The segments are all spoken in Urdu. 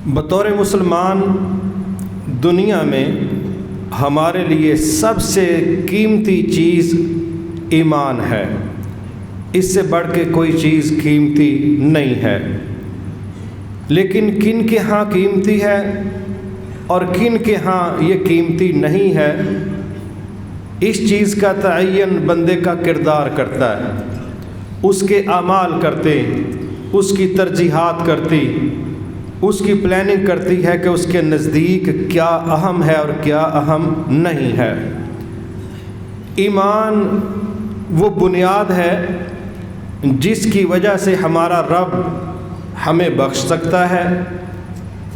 بطور مسلمان دنیا میں ہمارے لیے سب سے قیمتی چیز ایمان ہے۔ اس سے بڑھ کے کوئی چیز قیمتی نہیں ہے۔ لیکن کن کے ہاں قیمتی ہے اور کن کے ہاں یہ قیمتی نہیں ہے، اس چیز کا تعین بندے کا کردار کرتا ہے، اس کے اعمال کرتے، اس کی ترجیحات کرتی، اس کی پلاننگ کرتی ہے کہ اس کے نزدیک کیا اہم ہے اور کیا اہم نہیں ہے۔ ایمان وہ بنیاد ہے جس کی وجہ سے ہمارا رب ہمیں بخش سکتا ہے۔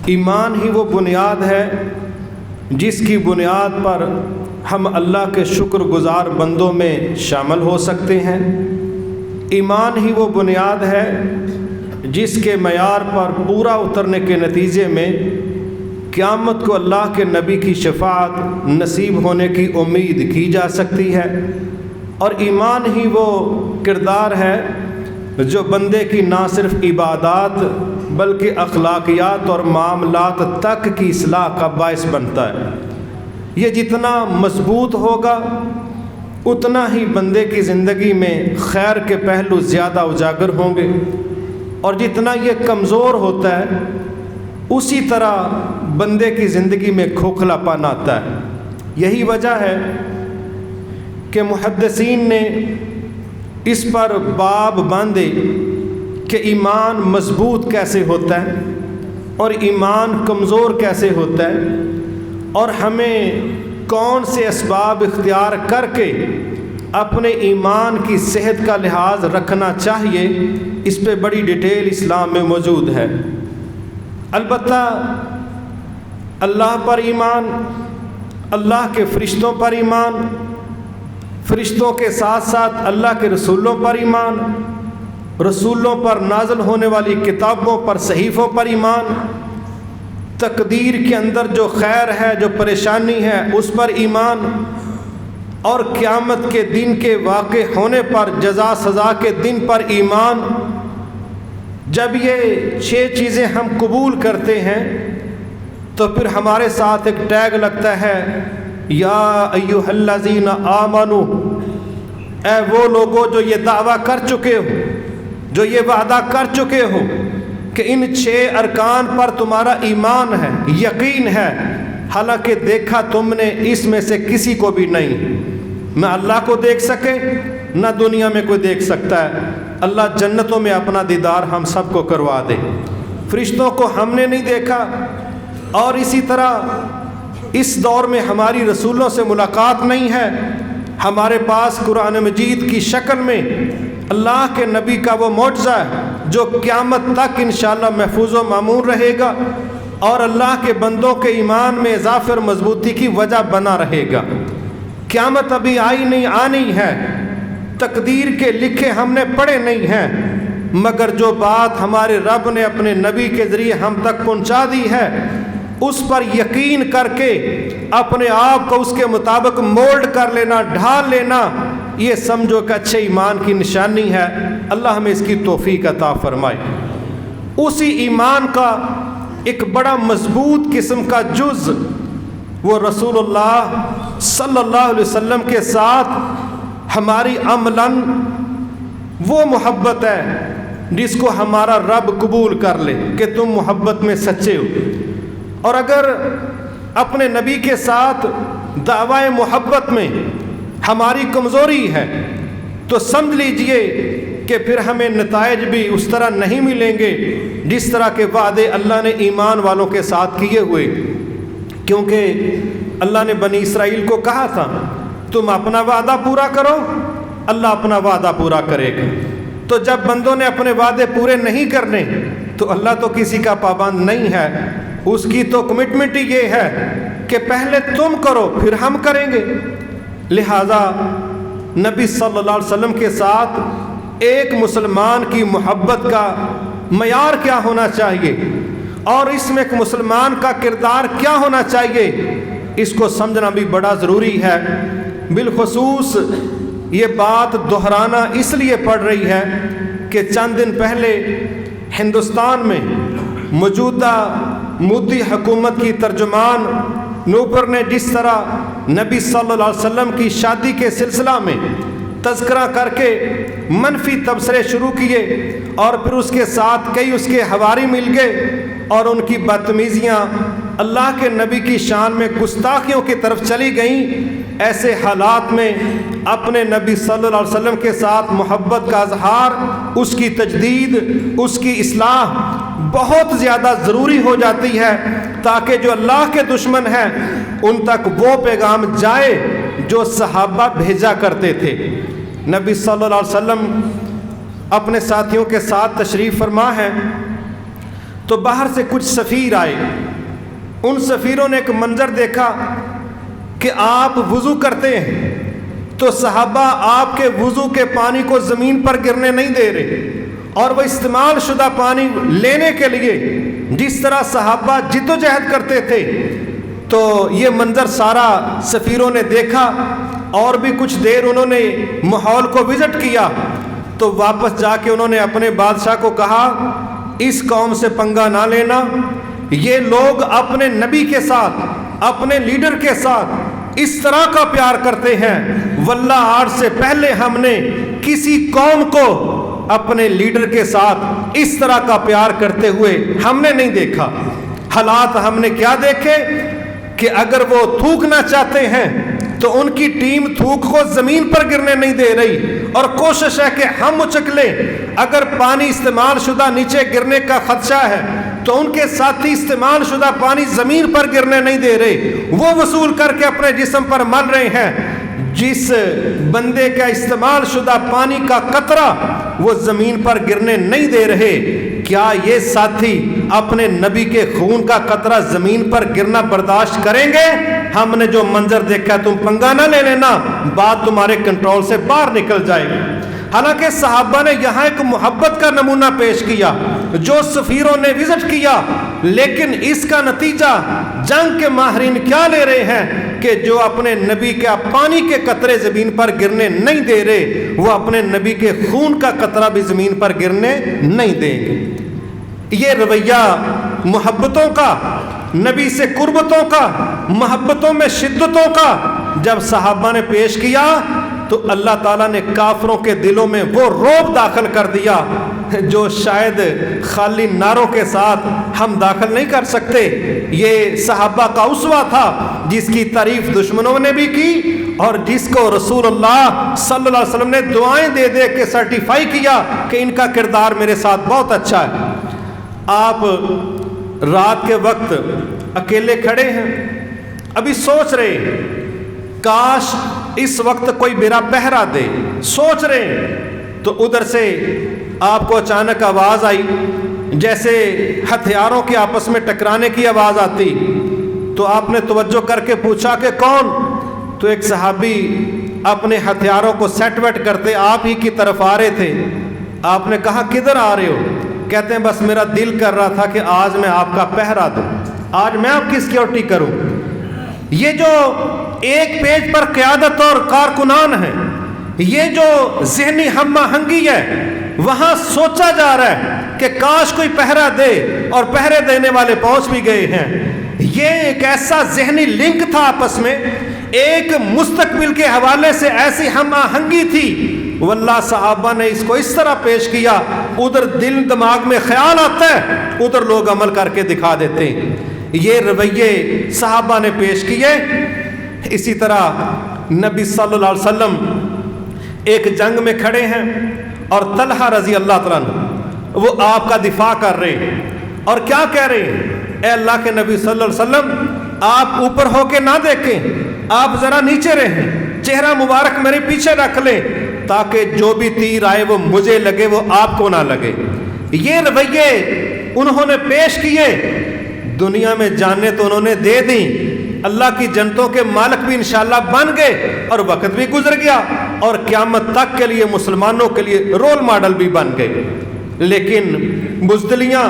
ایمان ہی وہ بنیاد ہے جس کی بنیاد پر ہم اللہ کے شکر گزار بندوں میں شامل ہو سکتے ہیں۔ ایمان ہی وہ بنیاد ہے جس کے معیار پر پورا اترنے کے نتیجے میں قیامت کو اللہ کے نبی کی شفاعت نصیب ہونے کی امید کی جا سکتی ہے۔ اور ایمان ہی وہ کردار ہے جو بندے کی نہ صرف عبادات بلکہ اخلاقیات اور معاملات تک کی اصلاح کا باعث بنتا ہے۔ یہ جتنا مضبوط ہوگا اتنا ہی بندے کی زندگی میں خیر کے پہلو زیادہ اجاگر ہوں گے، اور جتنا یہ کمزور ہوتا ہے اسی طرح بندے کی زندگی میں کھوکھلا پن آتا ہے۔ یہی وجہ ہے کہ محدثین نے اس پر باب باندھے کہ ایمان مضبوط کیسے ہوتا ہے اور ایمان کمزور کیسے ہوتا ہے، اور ہمیں کون سے اسباب اختیار کر کے اپنے ایمان کی صحت کا لحاظ رکھنا چاہیے، اس پہ بڑی ڈیٹیل اسلام میں موجود ہے۔ البتہ اللہ پر ایمان، اللہ کے فرشتوں پر ایمان، فرشتوں کے ساتھ ساتھ اللہ کے رسولوں پر ایمان، رسولوں پر نازل ہونے والی کتابوں پر، صحیفوں پر ایمان، تقدیر کے اندر جو خیر ہے، جو پریشانی ہے اس پر ایمان، اور قیامت کے دن کے واقع ہونے پر، جزا سزا کے دن پر ایمان۔ جب یہ 6 چیزیں ہم قبول کرتے ہیں تو پھر ہمارے ساتھ ایک ٹیگ لگتا ہے، یا ایھا الذین آمنو، اے وہ لوگوں جو یہ دعویٰ کر چکے ہو، جو یہ وعدہ کر چکے ہو کہ ان 6 ارکان پر تمہارا ایمان ہے، یقین ہے، حالانکہ دیکھا تم نے اس میں سے کسی کو بھی نہیں، نہ اللہ کو دیکھ سکے نہ دنیا میں کوئی دیکھ سکتا ہے۔ اللہ جنتوں میں اپنا دیدار ہم سب کو کروا دے۔ فرشتوں کو ہم نے نہیں دیکھا، اور اسی طرح اس دور میں ہماری رسولوں سے ملاقات نہیں ہے۔ ہمارے پاس قرآن مجید کی شکل میں اللہ کے نبی کا وہ معجزہ ہے جو قیامت تک انشاءاللہ محفوظ و معمور رہے گا، اور اللہ کے بندوں کے ایمان میں اضافے اور مضبوطی کی وجہ بنا رہے گا۔ قیامت ابھی آئی نہیں، آنی ہے، تقدیر کے لکھے ہم نے پڑھے نہیں ہیں، مگر جو بات ہمارے رب نے اپنے نبی کے ذریعے ہم تک پہنچا دی ہے اس پر یقین کر کے اپنے آپ کو اس کے مطابق مولڈ کر لینا، ڈھال لینا، یہ سمجھو کہ اچھے ایمان کی نشانی ہے۔ اللہ ہمیں اس کی توفیق عطا فرمائے۔ اسی ایمان کا ایک بڑا مضبوط قسم کا جز وہ رسول اللہ صلی اللہ علیہ وسلم کے ساتھ ہماری عملاً وہ محبت ہے جس کو ہمارا رب قبول کر لے کہ تم محبت میں سچے ہو۔ اور اگر اپنے نبی کے ساتھ دعوی محبت میں ہماری کمزوری ہے تو سمجھ لیجئے کہ پھر ہمیں نتائج بھی اس طرح نہیں ملیں گے جس طرح کے وعدے اللہ نے ایمان والوں کے ساتھ کیے ہوئے، کیونکہ اللہ نے بنی اسرائیل کو کہا تھا تم اپنا وعدہ پورا کرو، اللہ اپنا وعدہ پورا کرے گا۔ تو جب بندوں نے اپنے وعدے پورے نہیں کرنے تو اللہ تو کسی کا پابند نہیں ہے، اس کی تو کمٹمنٹ ہی یہ ہے کہ پہلے تم کرو پھر ہم کریں گے۔ لہذا نبی صلی اللہ علیہ وسلم کے ساتھ ایک مسلمان کی محبت کا معیار کیا ہونا چاہیے اور اس میں ایک مسلمان کا کردار کیا ہونا چاہیے، اس کو سمجھنا بھی بڑا ضروری ہے۔ بالخصوص یہ بات دہرانا اس لیے پڑ رہی ہے کہ چند دن پہلے ہندوستان میں موجودہ مودی حکومت کی ترجمان نوپر نے جس طرح نبی صلی اللہ علیہ وسلم کی شادی کے سلسلہ میں تذکرہ کر کے منفی تبصرے شروع کیے اور پھر اس کے ساتھ کئی اس کے حواری مل گئے اور ان کی بدتمیزیاں اللہ کے نبی کی شان میں گستاخیوں کی طرف چلی گئیں، ایسے حالات میں اپنے نبی صلی اللہ علیہ وسلم کے ساتھ محبت کا اظہار، اس کی تجدید، اس کی اصلاح بہت زیادہ ضروری ہو جاتی ہے تاکہ جو اللہ کے دشمن ہیں ان تک وہ پیغام جائے جو صحابہ بھیجا کرتے تھے۔ نبی صلی اللہ علیہ وسلم اپنے ساتھیوں کے ساتھ تشریف فرما ہے تو باہر سے کچھ سفیر آئے۔ ان سفیروں نے ایک منظر دیکھا کہ آپ وضو کرتے ہیں تو صحابہ آپ کے وضو کے پانی کو زمین پر گرنے نہیں دے رہے، اور وہ استعمال شدہ پانی لینے کے لیے جس طرح صحابہ جد و جہد کرتے تھے، تو یہ منظر سارا سفیروں نے دیکھا اور بھی کچھ دیر انہوں نے ماحول کو وزٹ کیا تو واپس جا کے انہوں نے اپنے بادشاہ کو کہا اس قوم سے پنگا نہ لینا، یہ لوگ اپنے نبی کے ساتھ، اپنے لیڈر کے ساتھ اس طرح کا پیار کرتے ہیں، واللہ آج سے پہلے ہم نے کسی قوم کو اپنے لیڈر کے ساتھ اس طرح کا پیار کرتے ہوئے ہم نے نہیں دیکھا۔ حالات ہم نے کیا دیکھے کہ اگر وہ تھوکنا چاہتے ہیں تو ان کی ٹیم تھوک کو زمین پر گرنے نہیں دے رہی، اور کوشش ہے کہ ہم اچک لیں۔ اگر پانی استعمال شدہ نیچے گرنے کا خدشہ ہے تو ان کے ساتھی استعمال شدہ پانی زمین پر گرنے نہیں دے رہے، وہ وصول کر کے اپنے جسم پر مل رہے ہیں۔ جس بندے کا استعمال شدہ پانی کا قطرہ وہ زمین پر گرنے نہیں دے رہے، کیا یہ ساتھی اپنے نبی کے خون کا قطرہ زمین پر گرنا برداشت کریں گے؟ ہم نے جو منظر دیکھا تم پنگا نہ لے لینا، بات تمہارے کنٹرول سے باہر نکل جائے گی۔ حالانکہ صحابہ نے یہاں ایک محبت کا نمونہ پیش کیا جو سفیروں نے وزٹ کیا، لیکن اس کا نتیجہ جنگ کے ماہرین کیا لے رہے ہیں کہ جو اپنے نبی کے پانی کے قطرے زمین پر گرنے نہیں دے رہے، وہ اپنے نبی کے خون کا قطرہ بھی زمین پر گرنے نہیں دیں گے۔ یہ رویہ محبتوں کا، نبی سے قربتوں کا، محبتوں میں شدتوں کا جب صحابہ نے پیش کیا تو اللہ تعالیٰ نے کافروں کے دلوں میں وہ رعب داخل کر دیا جو شاید خالی نعروں کے ساتھ ہم داخل نہیں کر سکتے۔ یہ صحابہ کا اسوہ تھا جس کی تعریف دشمنوں نے بھی کی اور جس کو رسول اللہ صلی اللہ علیہ وسلم نے دعائیں دے دے کے سرٹیفائی کیا کہ ان کا کردار میرے ساتھ بہت اچھا ہے۔ آپ رات کے وقت اکیلے کھڑے ہیں، ابھی سوچ رہے ہیں کاش اس وقت کوئی میرا پہرا دے، سوچ رہے ہیں تو ادھر سے آپ کو اچانک آواز آئی جیسے ہتھیاروں کے آپس میں ٹکرانے کی آواز آتی، تو آپ نے توجہ کر کے پوچھا کہ کون؟ تو ایک صحابی اپنے ہتھیاروں کو سیٹ ویٹ کرتے آپ ہی کی طرف آ رہے تھے۔ آپ نے کہا کدھر آ رہے ہو؟ کہتے ہیں بس میرا دل کر رہا تھا کہ آج میں آپ کا پہرا دوں، آج میں آپ کی سیکیورٹی کروں۔ یہ جو ایک پیج پر قیادت اور کارکنان ہیں، یہ جو ذہنی ہم آہنگی ہے، وہاں سوچا جا رہا ہے کہ کاش کوئی پہرا دے، اور پہرے دینے والے پہنچ بھی گئے ہیں۔ یہ ایک ایسا ذہنی لنک تھا آپس میں، ایک مستقبل کے حوالے سے ایسی ہم آہنگی تھی، واللہ صحابہ نے اس کو اس طرح پیش کیا، ادھر دل دماغ میں خیال آتا ہے، ادھر لوگ عمل کر کے دکھا دیتے ہیں۔ یہ رویے صحابہ نے پیش کیے۔ اسی طرح نبی صلی اللہ علیہ وسلم ایک جنگ میں کھڑے ہیں اور طلحہ رضی اللہ تعالیٰ عنہ وہ آپ کا دفاع کر رہے ہیں اور کیا کہہ رہے ہیں؟ اے اللہ کے نبی صلی اللہ علیہ وسلم، آپ اوپر ہو کے نہ دیکھیں، آپ ذرا نیچے رہیں، چہرہ مبارک میرے پیچھے رکھ لیں تاکہ جو بھی تیر آئے وہ مجھے لگے، وہ آپ کو نہ لگے۔ یہ رویے انہوں نے پیش کیے، دنیا میں جانیں تو انہوں نے دے دیں، اللہ کی جنتوں کے مالک بھی انشاءاللہ بن گئے، اور وقت بھی گزر گیا اور قیامت تک کے لیے مسلمانوں کے لیے رول ماڈل بھی بن گئے۔ لیکن بزدلیاں،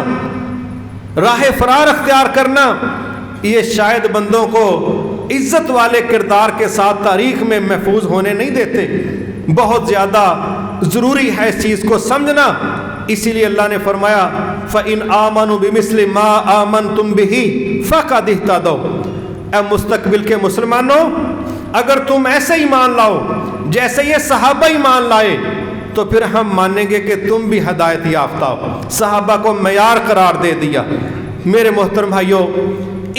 راہ فرار اختیار کرنا، یہ شاید بندوں کو عزت والے کردار کے ساتھ تاریخ میں محفوظ ہونے نہیں دیتے۔ بہت زیادہ ضروری ہے اس چیز کو سمجھنا، اسی لیے اللہ نے فرمایا فَإِنْ آمَنُوا بِمِثْلِ مَا آمَنْتُمْ بِهِ فَقَدِ اهْتَدَوْا۔ اے مستقبل کے مسلمانوں، اگر تم ایسے ایمان لاؤ جیسے یہ صحابہ ایمان لائے تو پھر ہم مانیں گے کہ تم بھی ہدایت یافتہ ہو۔ صحابہ کو معیار قرار دے دیا۔ میرے محترم بھائیوں،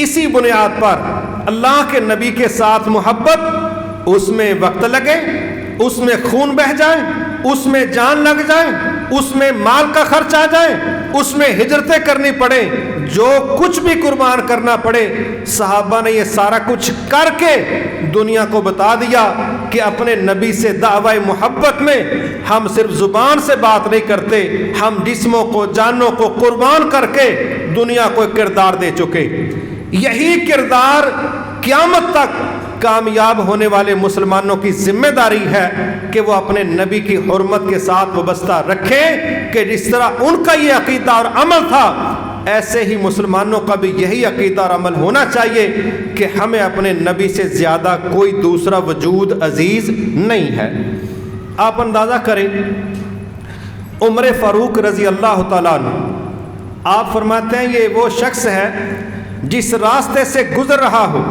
اسی بنیاد پر اللہ کے نبی کے ساتھ محبت، اس میں وقت لگے، اس میں خون بہہ جائے، اس میں جان لگ جائے، اس میں مال کا خرچ آ جائے، اس میں ہجرتیں کرنی پڑے، جو کچھ بھی قربان کرنا پڑے، صحابہ نے یہ سارا کچھ کر کے دنیا کو بتا دیا کہ اپنے نبی سے دعوی محبت میں ہم صرف زبان سے بات نہیں کرتے، ہم جسموں کو، جانوں کو قربان کر کے دنیا کو ایک کردار دے چکے۔ یہی کردار قیامت تک کامیاب ہونے والے مسلمانوں کی ذمہ داری ہے کہ وہ اپنے نبی کی حرمت کے ساتھ وابستہ رکھیں کہ جس طرح ان کا یہ عقیدہ اور عمل تھا، ایسے ہی مسلمانوں کا بھی یہی عقیدہ اور عمل ہونا چاہیے کہ ہمیں اپنے نبی سے زیادہ کوئی دوسرا وجود عزیز نہیں ہے۔ آپ اندازہ کریں، عمر فاروق رضی اللہ تعالیٰ عنہ، آپ فرماتے ہیں یہ وہ شخص ہے جس راستے سے گزر رہا ہو،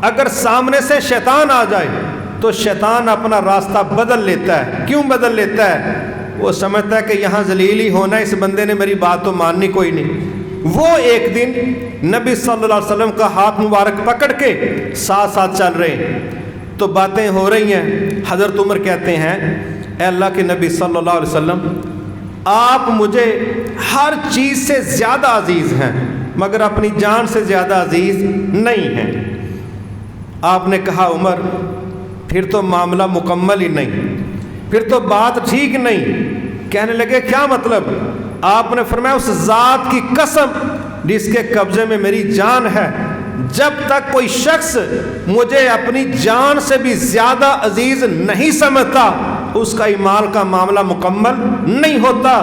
اگر سامنے سے شیطان آ جائے تو شیطان اپنا راستہ بدل لیتا ہے۔ کیوں بدل لیتا ہے؟ وہ سمجھتا ہے کہ یہاں ذلیل ہی ہونا، اس بندے نے میری بات تو ماننی کوئی نہیں۔ وہ ایک دن نبی صلی اللہ علیہ وسلم کا ہاتھ مبارک پکڑ کے ساتھ ساتھ چل رہے ہیں، تو باتیں ہو رہی ہیں۔ حضرت عمر کہتے ہیں، اے اللہ کے نبی صلی اللہ علیہ وسلم، آپ مجھے ہر چیز سے زیادہ عزیز ہیں مگر اپنی جان سے زیادہ عزیز نہیں ہیں۔ آپ نے کہا عمر پھر تو معاملہ مکمل ہی نہیں، پھر تو بات ٹھیک نہیں۔ کہنے لگے کیا مطلب؟ آپ نے فرمایا اس ذات کی قسم جس کے قبضے میں میری جان ہے، جب تک کوئی شخص مجھے اپنی جان سے بھی زیادہ عزیز نہیں سمجھتا اس کا ایمان کا معاملہ مکمل نہیں ہوتا۔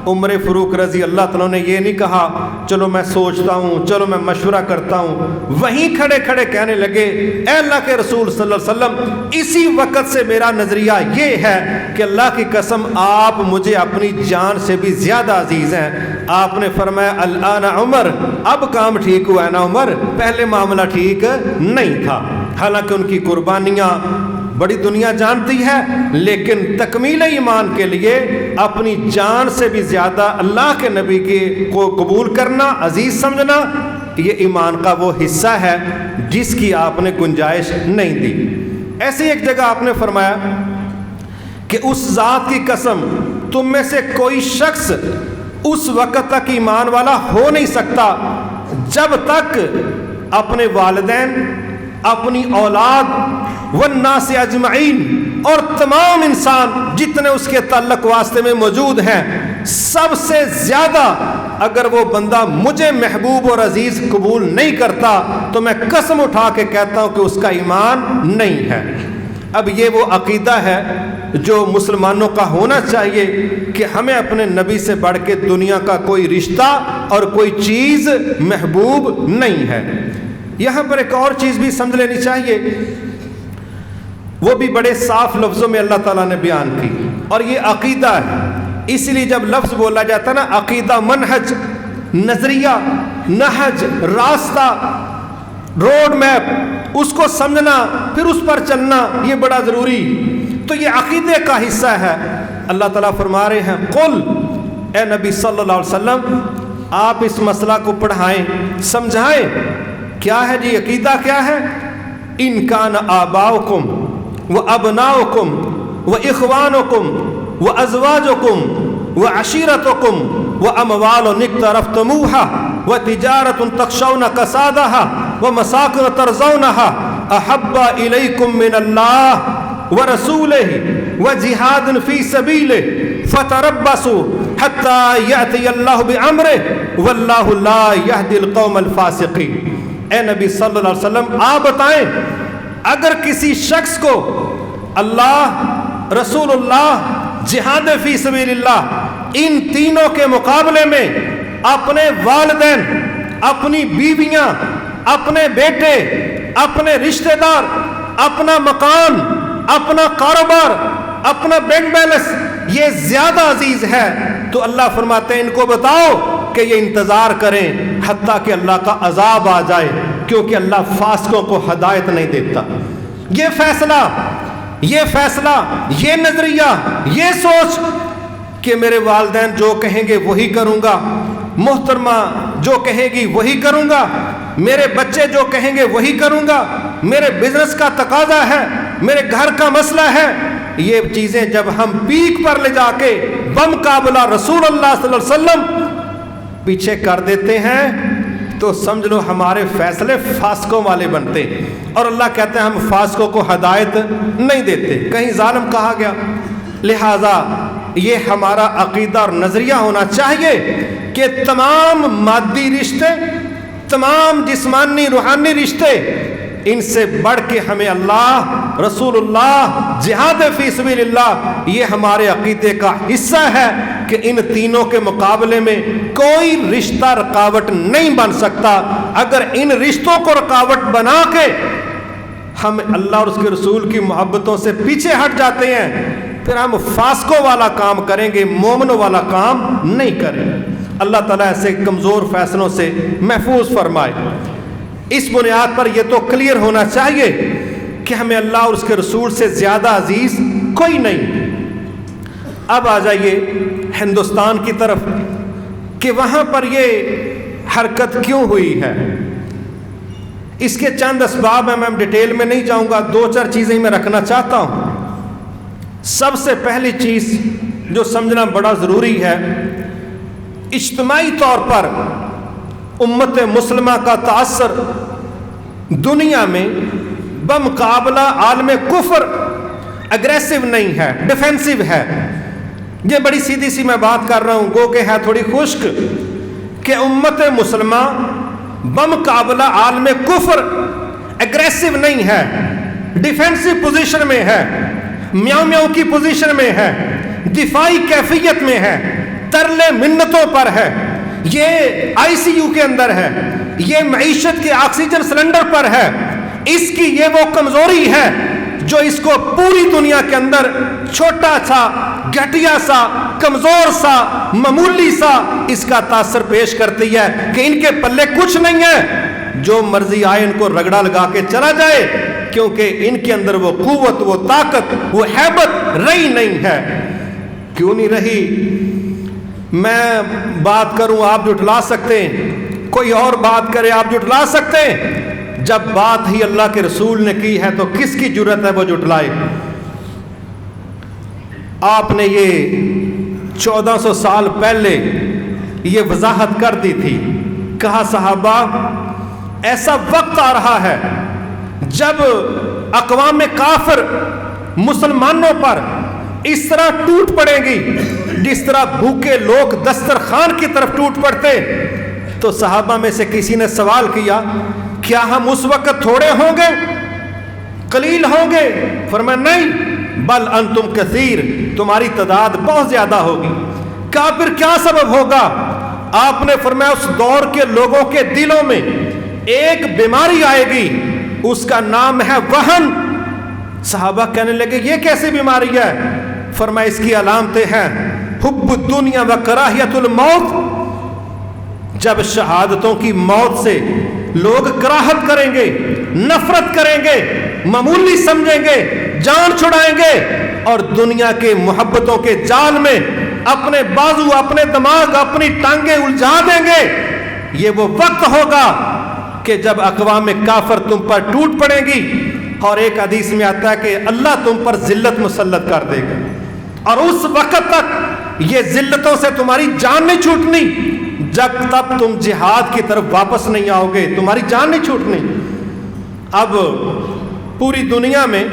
عمر فاروق رضی اللہ تعالیٰ نے یہ نہیں کہا چلو میں سوچتا ہوں، چلو میں مشورہ کرتا ہوں، وہیں کھڑے کھڑے کہنے لگے اے اللہ کے رسول صلی اللہ علیہ وسلم، اسی وقت سے میرا نظریہ یہ ہے کہ اللہ کی قسم آپ مجھے اپنی جان سے بھی زیادہ عزیز ہیں۔ آپ نے فرمایا الآن عمر، اب کام ٹھیک ہوا ہے نا عمر، پہلے معاملہ ٹھیک نہیں تھا۔ حالانکہ ان کی قربانیاں بڑی دنیا جانتی ہے، لیکن تکمیل ایمان کے لیے اپنی جان سے بھی زیادہ اللہ کے نبی کو قبول کرنا، عزیز سمجھنا، یہ ایمان کا وہ حصہ ہے جس کی آپ نے گنجائش نہیں دی۔ ایسی ایک جگہ آپ نے فرمایا کہ اس ذات کی قسم تم میں سے کوئی شخص اس وقت تک ایمان والا ہو نہیں سکتا جب تک اپنے والدین، اپنی اولاد والناس اجمعین اور تمام انسان جتنے اس کے تعلق واسطے میں موجود ہیں، سب سے زیادہ اگر وہ بندہ مجھے محبوب اور عزیز قبول نہیں کرتا تو میں قسم اٹھا کے کہتا ہوں کہ اس کا ایمان نہیں ہے۔ اب یہ وہ عقیدہ ہے جو مسلمانوں کا ہونا چاہیے کہ ہمیں اپنے نبی سے بڑھ کے دنیا کا کوئی رشتہ اور کوئی چیز محبوب نہیں ہے۔ یہاں پر ایک اور چیز بھی سمجھ لینی چاہیے، وہ بھی بڑے صاف لفظوں میں اللہ تعالیٰ نے بیان کی، اور یہ عقیدہ ہے۔ اس لیے جب لفظ بولا جاتا ہے نا عقیدہ، منہج، نظریہ، نہج، راستہ، روڈ میپ، اس کو سمجھنا پھر اس پر چلنا یہ بڑا ضروری، تو یہ عقیدے کا حصہ ہے۔ اللہ تعالیٰ فرما رہے ہیں قل، اے نبی صلی اللہ علیہ وسلم آپ اس مسئلہ کو پڑھائیں، سمجھائیں، کیا ہے جی عقیدہ کیا ہے؟ ان کان آباؤکم و ابناؤکم و اخوانکم و ازواجکم و عشیرتکم و اموال اقترفتموها و تجارت تخشون کسادها و مساکن ترضونها احب الیکم من اللہ ورسولہ و جہاد فی سبیلہ فتربصوا حتی یأتی اللہ بامرہ واللہ لا یہدی القوم الفاسقین۔ اے نبی صلی اللہ علیہ وسلم آپ بتائیں، اگر کسی شخص کو اللہ، رسول اللہ، جہاد فی سبیل اللہ، ان تینوں کے مقابلے میں اپنے والدین، اپنی بیویاں، اپنے بیٹے، اپنے رشتہ دار، اپنا مکان، اپنا کاروبار، اپنا بینک بیلنس یہ زیادہ عزیز ہے، تو اللہ فرماتے ہیں ان کو بتاؤ کہ یہ انتظار کریں حتیٰ کہ اللہ کا عذاب آ جائے، کیونکہ اللہ فاسقوں کو ہدایت نہیں دیتا۔ یہ فیصلہ، یہ نظریہ، یہ سوچ کہ میرے والدین جو کہیں گے وہی کروں گا، محترمہ جو کہے گی وہی کروں گا، میرے بچے جو کہیں گے وہی کروں گا، میرے بزنس کا تقاضا ہے، میرے گھر کا مسئلہ ہے، یہ چیزیں جب ہم پیک پر لے جا کے بمقابلہ رسول اللہ صلی اللہ علیہ وسلم پیچھے کر دیتے ہیں تو سمجھ لو ہمارے فیصلے فاسقوں والے بنتے ہیں، اور اللہ کہتے ہیں ہم فاسقوں کو ہدایت نہیں دیتے، کہیں ظالم کہا گیا۔ لہٰذا یہ ہمارا عقیدہ اور نظریہ ہونا چاہیے کہ تمام مادی رشتے، تمام جسمانی روحانی رشتے، ان سے بڑھ کے ہمیں اللہ، رسول اللہ، جہاد فی سبیل اللہ، یہ ہمارے عقیدے کا حصہ ہے کہ ان تینوں کے مقابلے میں کوئی رشتہ رکاوٹ نہیں بن سکتا۔ اگر ان رشتوں کو رکاوٹ بنا کے ہم اللہ اور اس کے رسول کی محبتوں سے پیچھے ہٹ جاتے ہیں، پھر ہم فاسقوں والا کام کریں گے، مومنوں والا کام نہیں کریں۔ اللہ تعالیٰ ایسے کمزور فیصلوں سے محفوظ فرمائے۔ اس بنیاد پر یہ تو کلیئر ہونا چاہیے کہ ہمیں اللہ اور اس کے رسول سے زیادہ عزیز کوئی نہیں۔ اب آ جائیے ہندوستان کی طرف کہ وہاں پر یہ حرکت کیوں ہوئی ہے۔ اس کے چند اسباب ہیں، میں ڈیٹیل میں نہیں جاؤں گا، دو چار چیزیں میں رکھنا چاہتا ہوں۔ سب سے پہلی چیز جو سمجھنا بڑا ضروری ہے، اجتماعی طور پر امت مسلمہ کا تاثر دنیا میں بمقابلہ عالم کفر اگریسو نہیں ہے، ڈیفینسو ہے۔ یہ بڑی سیدھی سی میں بات کر رہا ہوں، گو کہ ہے تھوڑی خشک، کہ امت مسلمہ بمقابلہ عالم کفر اگریسو نہیں ہے، ڈیفینسو پوزیشن میں ہے، میاں میاں کی پوزیشن میں ہے، دفاعی کیفیت میں ہے، ترلے منتوں پر ہے، یہ آئی سی یو کے اندر ہے، یہ معیشت کے آکسیجن سلنڈر پر ہے۔ اس کی یہ وہ کمزوری ہے جو اس کو پوری دنیا کے اندر چھوٹا سا، گھٹیا سا، کمزور سا، معمولی سا اس کا تاثر پیش کرتی ہے کہ ان کے پلے کچھ نہیں ہے، جو مرضی آئے ان کو رگڑا لگا کے چلا جائے، کیونکہ ان کے اندر وہ قوت، وہ طاقت، وہ ہیبت رہی نہیں ہے۔ کیوں نہیں رہی؟ میں بات کروں آپ جھٹلا سکتے ہیں، کوئی اور بات کرے آپ جھٹلا سکتے ہیں، جب بات ہی اللہ کے رسول نے کی ہے تو کس کی جرت ہے وہ جھٹلائے؟ آپ نے یہ 1400 سال پہلے یہ وضاحت کر دی تھی، کہا صحابہ ایسا وقت آ رہا ہے جب اقوام کافر مسلمانوں پر اس طرح ٹوٹ پڑے گی جس طرح بھوکے لوگ دسترخوان کی طرف ٹوٹ پڑتے۔ تو صحابہ میں سے کسی نے سوال کیا، کیا ہم اس وقت تھوڑے ہوں گے، قلیل ہوں گے؟ فرمایا نہیں، بل انتم کثیر، تمہاری تعداد بہت زیادہ ہوگی۔ کہا پھر کیا سبب ہوگا؟ آپ نے فرمایا اس دور کے لوگوں کے دلوں میں ایک بیماری آئے گی، اس کا نام ہے وہن۔ صحابہ کہنے لگے یہ کیسی بیماری ہے؟ فرمایا اس کی علامتیں ہیں حب الدنیا و کراہیت الموت، جب شہادتوں کی موت سے لوگ کراہت کریں گے، نفرت کریں گے، معمولی سمجھیں گے، جان چھڑائیں گے، اور دنیا کے محبتوں کے جال میں اپنے بازو، اپنے دماغ، اپنی ٹانگیں الجھا دیں گے۔ یہ وہ وقت ہوگا کہ جب اقوام کافر تم پر ٹوٹ پڑے گی، اور ایک حدیث میں آتا ہے کہ اللہ تم پر ذلت مسلط کر دے گا، اور اس وقت تک یہ ذلتوں سے تمہاری جان نہیں چھوٹنی، جب تک تم جہاد کی طرف واپس نہیں آؤ گے تمہاری جان نہیں چھوٹنی۔ اب پوری دنیا میں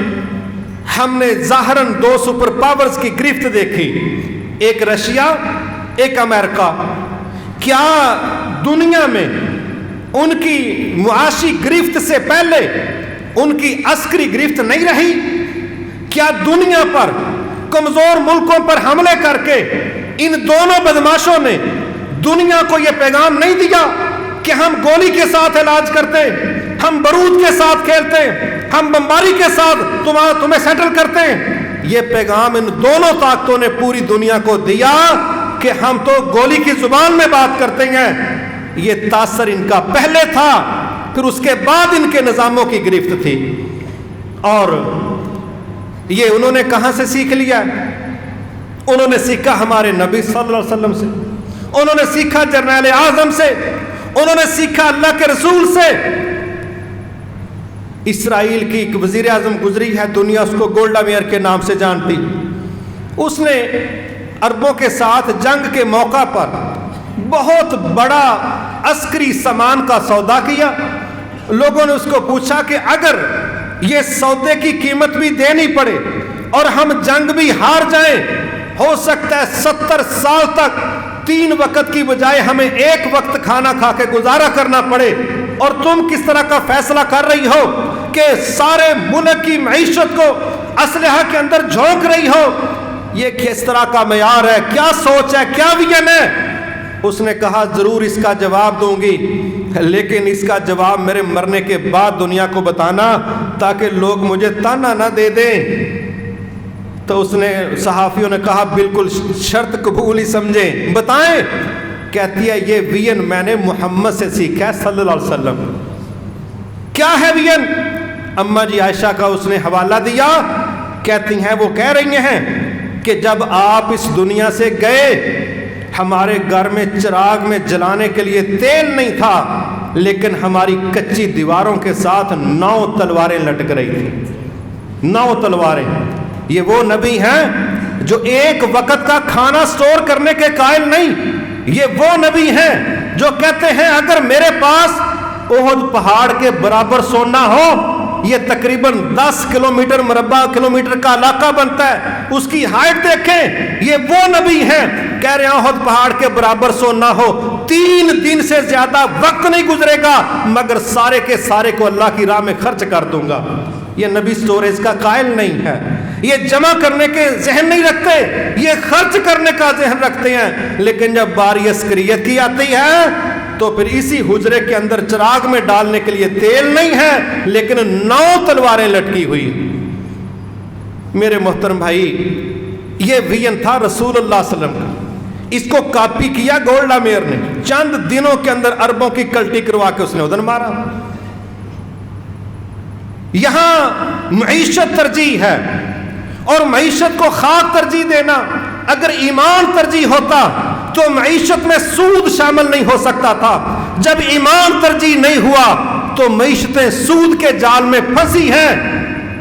ہم نے ظاہراً دو سپر پاورز کی گرفت دیکھی، ایک رشیا، ایک امریکہ۔ کیا دنیا میں ان کی معاشی گرفت سے پہلے ان کی عسکری گرفت نہیں رہی؟ کیا دنیا پر کمزور ملکوں پر حملے کر کے ان دونوں بدماشوں نے دنیا کو یہ پیغام نہیں دیا کہ ہم گولی کے ساتھ علاج کرتے، ہم بارود کے ساتھ کھیلتے، ہم بمباری کے ساتھ تمہیں سیٹل کرتے ہیں؟ یہ پیغام ان دونوں طاقتوں نے پوری دنیا کو دیا کہ ہم تو گولی کی زبان میں بات کرتے ہیں، یہ تاثر ان کا پہلے تھا، پھر اس کے بعد ان کے نظاموں کی گرفت تھی۔ اور یہ انہوں نے کہاں سے سیکھ لیا؟ انہوں نے سیکھا ہمارے نبی صلی اللہ علیہ وسلم سے، انہوں نے سیکھا جرنیل اعظم سے، انہوں نے سیکھا اللہ کے رسول سے۔ اسرائیل کی ایک وزیر اعظم گزری ہے، دنیا اس کو گولڈا میئر کے نام سے جانتی۔ اس نے عربوں کے ساتھ جنگ کے موقع پر بہت بڑا عسکری سامان کا سودا کیا۔ لوگوں نے اس کو پوچھا کہ اگر یہ سودے کی قیمت بھی دینی پڑے اور ہم جنگ بھی ہار جائیں، ہو سکتا ہے 70 سال تک 3 وقت کی بجائے ہمیں 1 وقت کھانا کھا کے گزارا کرنا پڑے، اور تم کس طرح کا فیصلہ کر رہی ہو کہ سارے ملک کی معیشت کو اسلحہ کے اندر جھونک رہی ہو؟ یہ کس طرح کا معیار ہے؟ کیا سوچ ہے؟ کیا ویژن ہے؟ اس نے کہا ضرور اس کا جواب دوں گی، لیکن اس کا جواب میرے مرنے کے بعد دنیا کو بتانا تاکہ لوگ مجھے تانا نہ دے دیں۔ تو اس نے صحافیوں نے کہا بالکل شرط قبول ہی سمجھیں، بتائیں۔ کہتی ہے یہ وین میں نے محمد سے سیکھا ہے صلی اللہ علیہ وسلم۔ کیا ہے وین؟ اماں جی عائشہ کا اس نے حوالہ دیا، کہتی ہیں وہ کہہ رہی ہیں کہ جب آپ اس دنیا سے گئے ہمارے گھر میں چراغ میں جلانے کے لیے تیل نہیں تھا، لیکن ہماری کچی دیواروں کے ساتھ 9 تلواریں لٹک رہی تھیں۔ 9 تلواریں۔ یہ وہ نبی ہیں جو 1 وقت کا کھانا سٹور کرنے کے قائل نہیں۔ یہ وہ نبی ہیں جو کہتے ہیں اگر میرے پاس احد پہاڑ کے برابر سونا ہو، یہ تقریباً 10 کلومیٹر مربع کلومیٹر کا علاقہ بنتا ہے، اس کی ہائٹ دیکھیں۔ یہ وہ نبی ہیں کہہ رہے ہیں احد پہاڑ کے برابر سونا ہو، 3 دن سے زیادہ وقت نہیں گزرے گا مگر سارے کے سارے کو اللہ کی راہ میں خرچ کر دوں گا۔ یہ نبی سٹوریج کا قائل نہیں ہے، یہ جمع کرنے کے ذہن نہیں رکھتے، یہ خرچ کرنے کا ذہن رکھتے ہیں۔ لیکن جب باری عسکریت کی آتی ہے تو پھر اسی حجرے کے اندر چراغ میں ڈالنے کے لیے تیل نہیں ہے، لیکن 9 تلواریں لٹکی ہوئی۔ میرے محترم بھائی، یہ ویژن تھا رسول اللہ صلی اللہ علیہ وسلم کا۔ اس کو کاپی کیا گولڈا میئر نے، چند دنوں کے اندر اربوں کی کلٹی کروا کے اس نے ادھر مارا۔ یہاں معیشت ترجیح ہے، اور معیشت کو خاک ترجیح دینا، اگر ایمان ترجیح ہوتا تو معیشت میں سود شامل نہیں ہو سکتا تھا۔ جب ایمان ترجیح نہیں ہوا تو معیشتیں سود کے جال میں پھنسی ہیں۔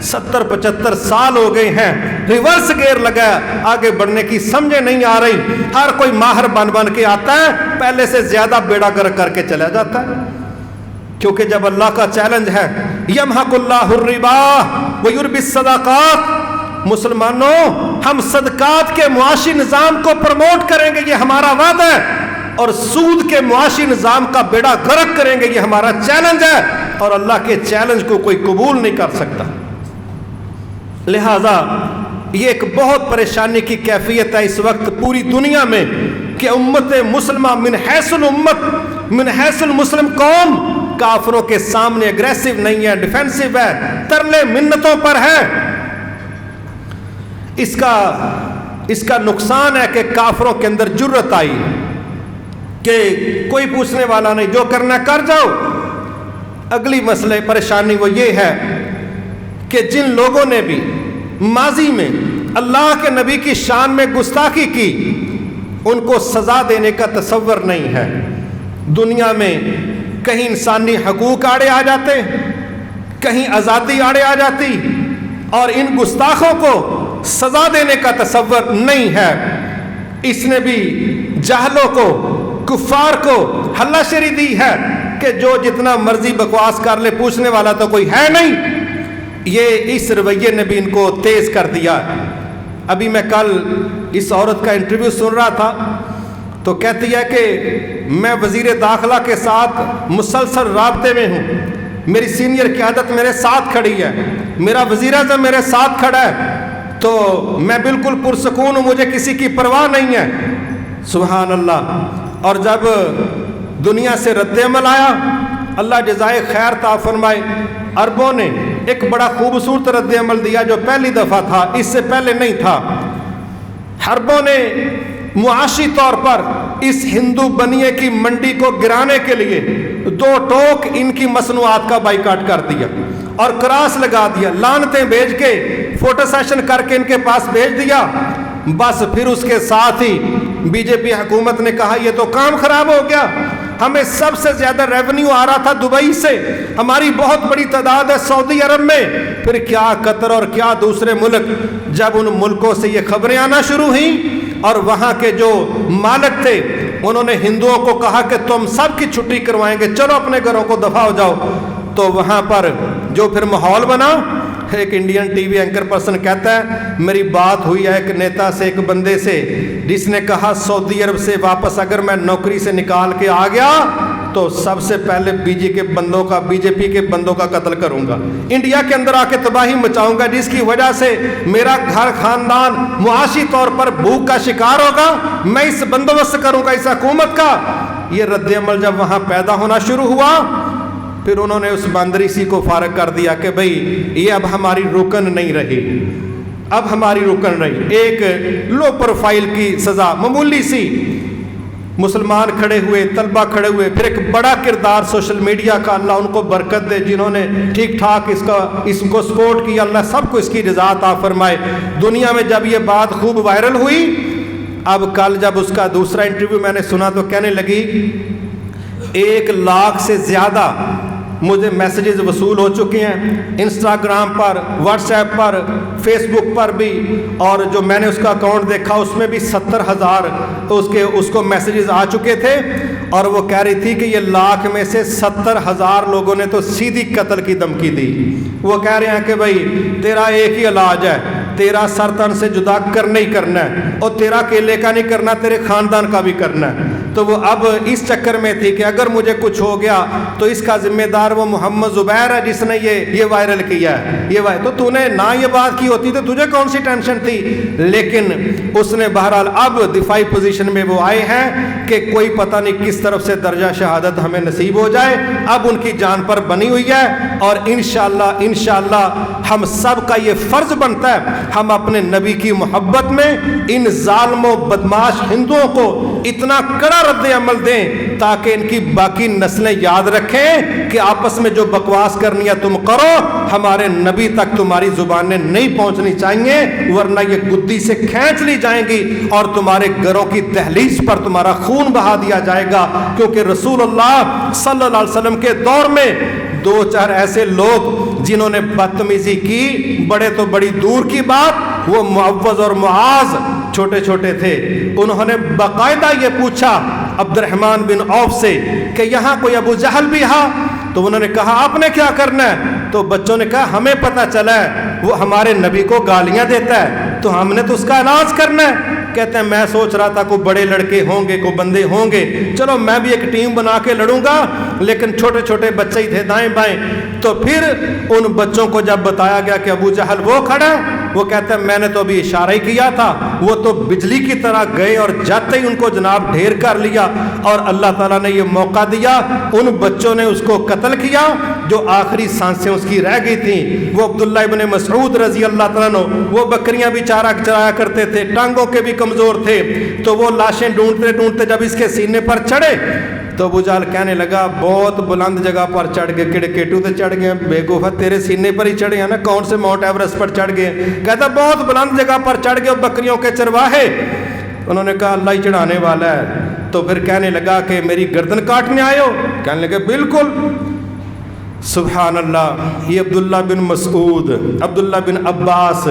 70-75 سال ہو گئے ہیں، ریورس گیئر لگا، آگے بڑھنے کی سمجھے نہیں آ رہی۔ ہر کوئی ماہر بن کے آتا ہے، پہلے سے زیادہ بیڑا گرک کر کے چلا جاتا ہے، کیونکہ جب اللہ کا چیلنج ہے یمحق اللہ الربا ویربی الصدقات، مسلمانوں ہم صدقات کے معاشی نظام کو پروموٹ کریں گے، یہ ہمارا وعدہ ہے، اور سود کے معاشی نظام کا بیڑا غرق کریں گے، یہ ہمارا چیلنج ہے، اور اللہ کے چیلنج کو کوئی قبول نہیں کر سکتا۔ لہذا یہ ایک بہت پریشانی کی کیفیت ہے اس وقت پوری دنیا میں کہ امت مسلمہ من حیث الامت، من حیث المسلم قوم کافروں کے سامنے اگریسو نہیں ہے، ڈیفینسو ہے، ترلے منتوں پر ہے۔ اس کا نقصان ہے کہ کافروں کے اندر جرت آئی کہ کوئی پوچھنے والا نہیں، جو کرنا کر جاؤ۔ اگلی مسئلہ پریشانی وہ یہ ہے کہ جن لوگوں نے بھی ماضی میں اللہ کے نبی کی شان میں گستاخی کی، ان کو سزا دینے کا تصور نہیں ہے۔ دنیا میں کہیں انسانی حقوق آڑے آ جاتے، کہیں آزادی آڑے آ جاتی، اور ان گستاخوں کو سزا دینے کا تصور نہیں ہے۔ اس نے بھی جاہلوں کو، کفار کو ہلا شری دی ہے کہ جو جتنا مرضی بکواس کر لے، پوچھنے والا تو کوئی ہے نہیں۔ یہ اس رویے نے بھی ان کو تیز کر دیا۔ ابھی میں کل اس عورت کا انٹرویو سن رہا تھا تو کہتی ہے کہ میں وزیر داخلہ کے ساتھ مسلسل رابطے میں ہوں، میری سینئر قیادت میرے ساتھ کھڑی ہے، میرا وزیر اعظم میرے ساتھ کھڑا ہے، تو میں بالکل پرسکون ہوں، مجھے کسی کی پرواہ نہیں ہے۔ سبحان اللہ۔ اور جب دنیا سے رد عمل آیا، اللہ جزائے خیر عطا فرمائے، عربوں نے ایک بڑا خوبصورت رد عمل دیا جو پہلی دفعہ تھا، اس سے پہلے نہیں تھا۔ عربوں نے معاشی طور پر اس ہندو بنیے کی منڈی کو گرانے کے لیے 2 ٹوک ان کی مصنوعات کا بائیکاٹ کر دیا اور کراس لگا دیا، لعنتیں بھیج کے فوٹو سیشن کر کے ان کے پاس بھیج دیا۔ بس پھر اس کے ساتھ ہی بی جے پی حکومت نے کہا یہ تو کام خراب ہو گیا، ہمیں سب سے زیادہ ریونیو آ رہا تھا دبئی سے، ہماری بہت بڑی تعداد ہے سعودی عرب میں، پھر کیا قطر اور کیا دوسرے ملک، جب ان ملکوں سے یہ خبریں آنا شروع ہوئیں اور وہاں کے جو مالک تھے انہوں نے ہندوؤں کو کہا کہ تم سب کی چھٹی کروائیں گے، چلو اپنے گھروں کو دفع ہو جاؤ، تو وہاں پر جو پھر ماحول بنا، ایک Indian T V anchor person کہتا ہے میری بات ہوئی ہے ایک نیتا سے، ایک بندے سے، جس نے کہا سعودی عرب سے واپس اگر میں نوکری سے نکال کے آ گیا تو سب سے پہلے بی جے پی کے بندوں کا قتل کروں گا، انڈیا کے اندر آ کے تباہی مچاؤں گا، جس کی وجہ سے میرا گھر خاندان معاشی طور پر بھوک کا شکار ہوگا، میں اس بندوبست کروں گا اس حکومت کا۔ یہ رد عمل جب وہاں پیدا ہونا شروع ہوا، پھر انہوں نے اس باندریسی کو فارغ کر دیا کہ بھئی یہ اب ہماری رکن نہیں رہی، اب ہماری رکن رہی، ایک لو پروفائل کی سزا معمولی سی، مسلمان کھڑے ہوئے، طلبہ کھڑے ہوئے، پھر ایک بڑا کردار سوشل میڈیا کا، اللہ ان کو برکت دے، جنہوں نے ٹھیک ٹھاک اس کو سپورٹ کیا، اللہ سب کو اس کی رضا عطا فرمائے۔ دنیا میں جب یہ بات خوب وائرل ہوئی، اب کل جب اس کا دوسرا انٹرویو میں نے سنا تو کہنے لگی 1 لاکھ سے زیادہ مجھے میسیجز وصول ہو چکے ہیں انسٹاگرام پر، واٹس ایپ پر، فیس بک پر بھی، اور جو میں نے اس کا اکاؤنٹ دیکھا اس میں بھی 70,000 اس کو میسیجز آ چکے تھے، اور وہ کہہ رہی تھی کہ یہ لاکھ میں سے 70,000 لوگوں نے تو سیدھی قتل کی دھمکی دی۔ وہ کہہ رہے ہیں کہ بھائی تیرا ایک ہی علاج ہے، تیرا سر تن سے جدا کرنا ہی کرنا ہے، اور تیرا اکیلے کا نہیں کرنا، تیرے خاندان کا بھی کرنا ہے۔ تو وہ اب اس چکر میں تھی کہ اگر مجھے کچھ ہو گیا تو اس کا ذمہ دار وہ محمد زبیر ہے جس نے یہ وائرل کیا ہے، تو نے نہ یہ بات کی ہوتی تو تجھے کون سی ٹینشن تھی؟ لیکن اس نے بہرحال اب دفاعی پوزیشن میں وہ آئے ہیں کہ کوئی پتہ نہیں کس طرف سے درجہ شہادت ہمیں نصیب ہو جائے، اب ان کی جان پر بنی ہوئی ہے، اور انشاءاللہ ہم سب کا یہ فرض بنتا ہے ہم اپنے نبی کی محبت میں ان ظالم و بدماش ہندوؤں کو اتنا کڑا رد عمل دیں تاکہ ان کی باقی نسلیں یاد رکھیں کہ آپس میں جو بکواس کرنی ہے تم کرو، ہمارے نبی تک تمہاری زبانیں نہیں پہنچنی چاہیے، ورنہ یہ گدی سے کھینچ لی جائیں گی اور تمہارے گھروں کی دہلیز پر تمہارا خون بہا دیا جائے گا۔ کیونکہ رسول اللہ صلی اللہ علیہ وسلم کے دور میں 2-4 ایسے لوگ جنہوں نے بدتمیزی کی، بڑے تو بڑی دور کی بات، وہ معوذ اور معاذ چھوٹے چھوٹے تھے، انہوں نے باقاعدہ یہ پوچھا عبد الرحمن بن عوف سے کہ یہاں کوئی ابو جہل بھی ہے؟ تو انہوں نے کہا آپ نے کیا کرنا ہے؟ تو بچوں نے کہا ہمیں پتہ چلا ہے وہ ہمارے نبی کو گالیاں دیتا ہے تو ہم نے تو اس کا علاج کرنا ہے۔ کہتے ہیں میں سوچ رہا تھا کوئی بڑے لڑکے ہوں گے، کوئی بندے ہوں گے، چلو میں بھی ایک ٹیم بنا کے لڑوں گا، لیکن چھوٹے چھوٹے بچے ہی تھے دائیں بائیں۔ تو پھر ان بچوں کو جب بتایا گیا کہ ابو جہل وہ کھڑا ہے، وہ کہتا ہے میں نے تو ابھی اشارہ ہی کیا تھا، وہ تو بجلی کی طرح گئے اور جاتے ہی ان کو جناب ڈھیر کر لیا، اور اللہ تعالیٰ نے یہ موقع دیا، ان بچوں نے اس کو قتل کیا جو آخری سانسیں اس کی رہ گئی تھیں۔ وہ عبداللہ ابن مسعود رضی اللہ تعالیٰ عنہ، وہ بکریاں بھی چرایا کرتے تھے، ٹانگوں کے بھی کمزور تھے، تو وہ لاشیں ڈھونڈتے ڈھونڈتے جب اس کے سینے پر چڑھے تو ابو جہل کہنے لگا بہت بلند جگہ پر چڑھ گئے، کیٹو تے چڑھ گئے، بیوقوف تیرے سینے پر ہی چڑھے ہیں نا، کون سے ماؤنٹ ایورسٹ پر چڑھ گئے؟ کہتا بہت بلند جگہ پر چڑھ گئے بکریوں کے چرواہے۔ انہوں نے کہا اللہ ہی چڑھانے والا ہے۔ تو پھر کہنے لگا کہ میری گردن کاٹنے آئے ہو؟ کہنے لگے بالکل۔ سبحان اللہ، یہ عبداللہ بن مسعود، عبداللہ بن عباس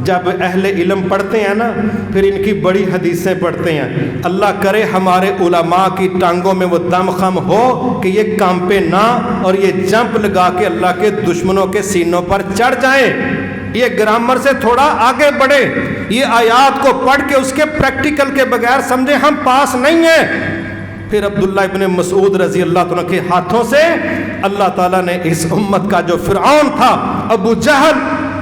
جب اہل علم پڑھتے ہیں نا، پھر ان کی بڑی حدیثیں پڑھتے ہیں، اللہ کرے ہمارے علماء کی ٹانگوں میں وہ دم خم ہو کہ یہ کانپے نہ اور یہ جمپ لگا کے اللہ کے دشمنوں کے سینوں پر چڑھ جائیں۔ یہ گرامر سے تھوڑا آگے بڑھے، یہ آیات کو پڑھ کے اس کے پریکٹیکل کے بغیر سمجھے ہم پاس نہیں ہیں۔ پھر عبداللہ ابن مسعود رضی اللہ عنہ کے ہاتھوں سے اللہ تعالیٰ نے اس امت کا جو فرعون تھا ابو جہل،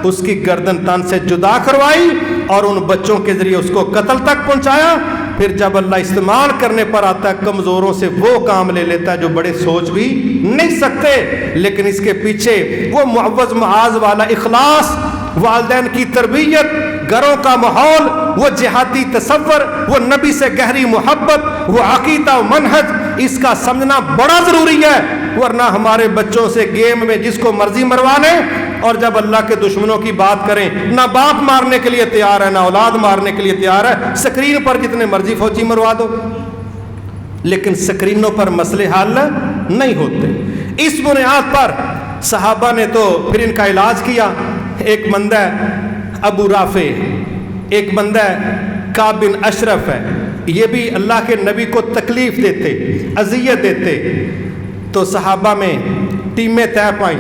اس کی گردن تن سے جدا کروائی اور ان بچوں کے ذریعے اس کو قتل تک پہنچایا۔ پھر جب اللہ استعمال کرنے پر آتا ہے کمزوروں سے وہ کام لے لیتا ہے جو بڑے سوچ بھی نہیں سکتے، لیکن اس کے پیچھے وہ معوذ معاذ والا اخلاص والدین کی تربیت، گھروں کا ماحول، وہ جہادی تصور، وہ نبی سے گہری محبت، وہ عقیدہ و منہج، اس کا سمجھنا بڑا ضروری ہے، ورنہ ہمارے بچوں سے گیم میں جس کو مرضی مروا لیں، اور جب اللہ کے دشمنوں کی بات کریں نہ باپ مارنے کے لیے تیار ہے نہ اولاد مارنے کے لیے تیار ہے، اسکرین پر جتنے مرضی فوجی مروا دو، لیکن سکرینوں پر مسئلے حل نہیں ہوتے۔ اس بنیاد پر صحابہ نے تو پھر ان کا علاج کیا۔ ایک بندہ ابو رافع، ایک بندہ کعب بن اشرف ہے، یہ بھی اللہ کے نبی کو تکلیف دیتے، اذیت دیتے، تو صحابہ میں ٹیمیں طے پائیں۔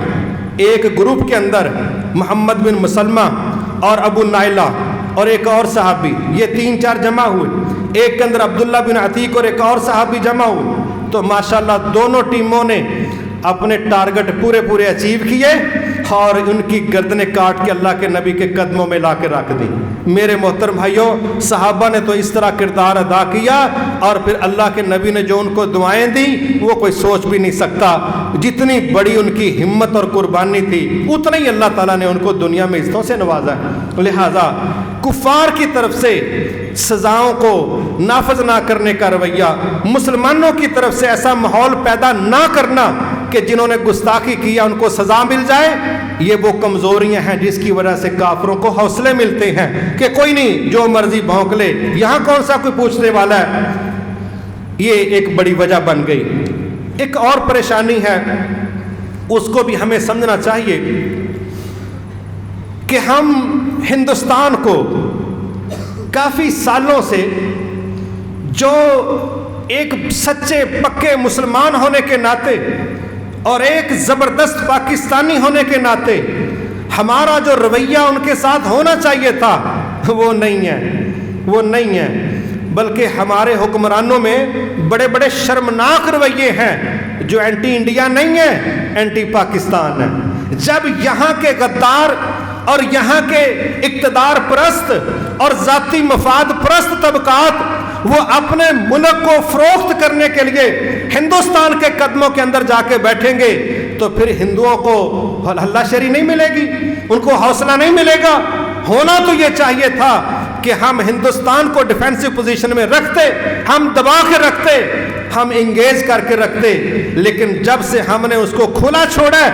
ایک گروپ کے اندر محمد بن مسلمہ اور ابو نائلہ اور ایک اور صحابی، یہ 3-4 جمع ہوئے۔ ایک کے اندر عبداللہ بن عتیق اور ایک اور صحابی جمع ہوئے۔ تو ماشاءاللہ دونوں ٹیموں نے اپنے ٹارگٹ پورے اچیو کیے اور ان کی گردنیں کاٹ کے اللہ کے نبی کے قدموں میں لا کے رکھ دی۔ میرے محترم بھائیوں، صحابہ نے تو اس طرح کردار ادا کیا، اور پھر اللہ کے نبی نے جو ان کو دعائیں دی وہ کوئی سوچ بھی نہیں سکتا۔ جتنی بڑی ان کی ہمت اور قربانی تھی، اتنا ہی اللہ تعالیٰ نے ان کو دنیا میں عزتوں سے نوازا ہے۔ لہٰذا کفار کی طرف سے سزاؤں کو نافذ نہ کرنے کا رویہ، مسلمانوں کی طرف سے ایسا ماحول پیدا نہ کرنا کہ جنہوں نے گستاخی کیا ان کو سزا مل جائے، یہ وہ کمزوریاں ہیں جس کی وجہ سے کافروں کو حوصلے ملتے ہیں کہ کوئی نہیں، جو مرضی بھونک لے، یہاں کون سا کوئی پوچھنے والا ہے۔ یہ ایک بڑی وجہ بن گئی۔ ایک اور پریشانی ہے، اس کو بھی ہمیں سمجھنا چاہیے کہ ہم ہندوستان کو کافی سالوں سے جو ایک سچے پکے مسلمان ہونے کے ناطے اور ایک زبردست پاکستانی ہونے کے ناطے ہمارا جو رویہ ان کے ساتھ ہونا چاہیے تھا وہ نہیں ہے، بلکہ ہمارے حکمرانوں میں بڑے بڑے شرمناک رویے ہیں جو اینٹی انڈیا نہیں ہے، اینٹی پاکستان ہے۔ جب یہاں کے غدار اور یہاں کے اقتدار پرست اور ذاتی مفاد پرست طبقات وہ اپنے ملک کو فروخت کرنے کے لیے ہندوستان کے قدموں کے اندر جا کے بیٹھیں گے تو پھر ہندوؤں کو ہلہ شری نہیں ملے گی، ان کو حوصلہ نہیں ملے گا۔ ہونا تو یہ چاہیے تھا کہ ہم ہندوستان کو ڈیفینسو پوزیشن میں رکھتے، ہم دبا کے رکھتے، ہم انگیج کر کے رکھتے، لیکن جب سے ہم نے اس کو کھلا چھوڑا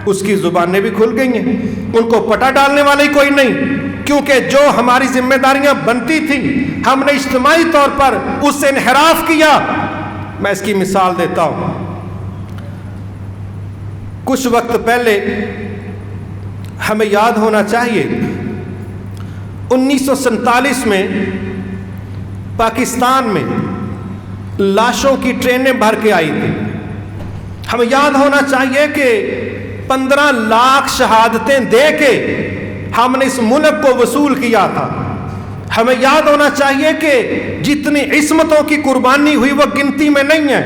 اس کی زبانیں بھی کھل گئی ہیں، ان کو پٹا ڈالنے والا ہی کوئی نہیں، کیونکہ جو ہماری ذمہ داریاں بنتی تھیں ہم نے اجتماعی طور پر اس سے انحراف کیا۔ میں اس کی مثال دیتا ہوں۔ کچھ وقت پہلے ہمیں یاد ہونا چاہیے 1947 میں پاکستان میں لاشوں کی ٹرینیں بھر کے آئی تھی۔ ہمیں یاد ہونا چاہیے کہ 15 لاکھ شہادتیں دے کے ہم نے اس ملک کو وصول کیا تھا۔ ہمیں یاد ہونا چاہیے کہ جتنی عصمتوں کی قربانی ہوئی وہ گنتی میں نہیں ہے۔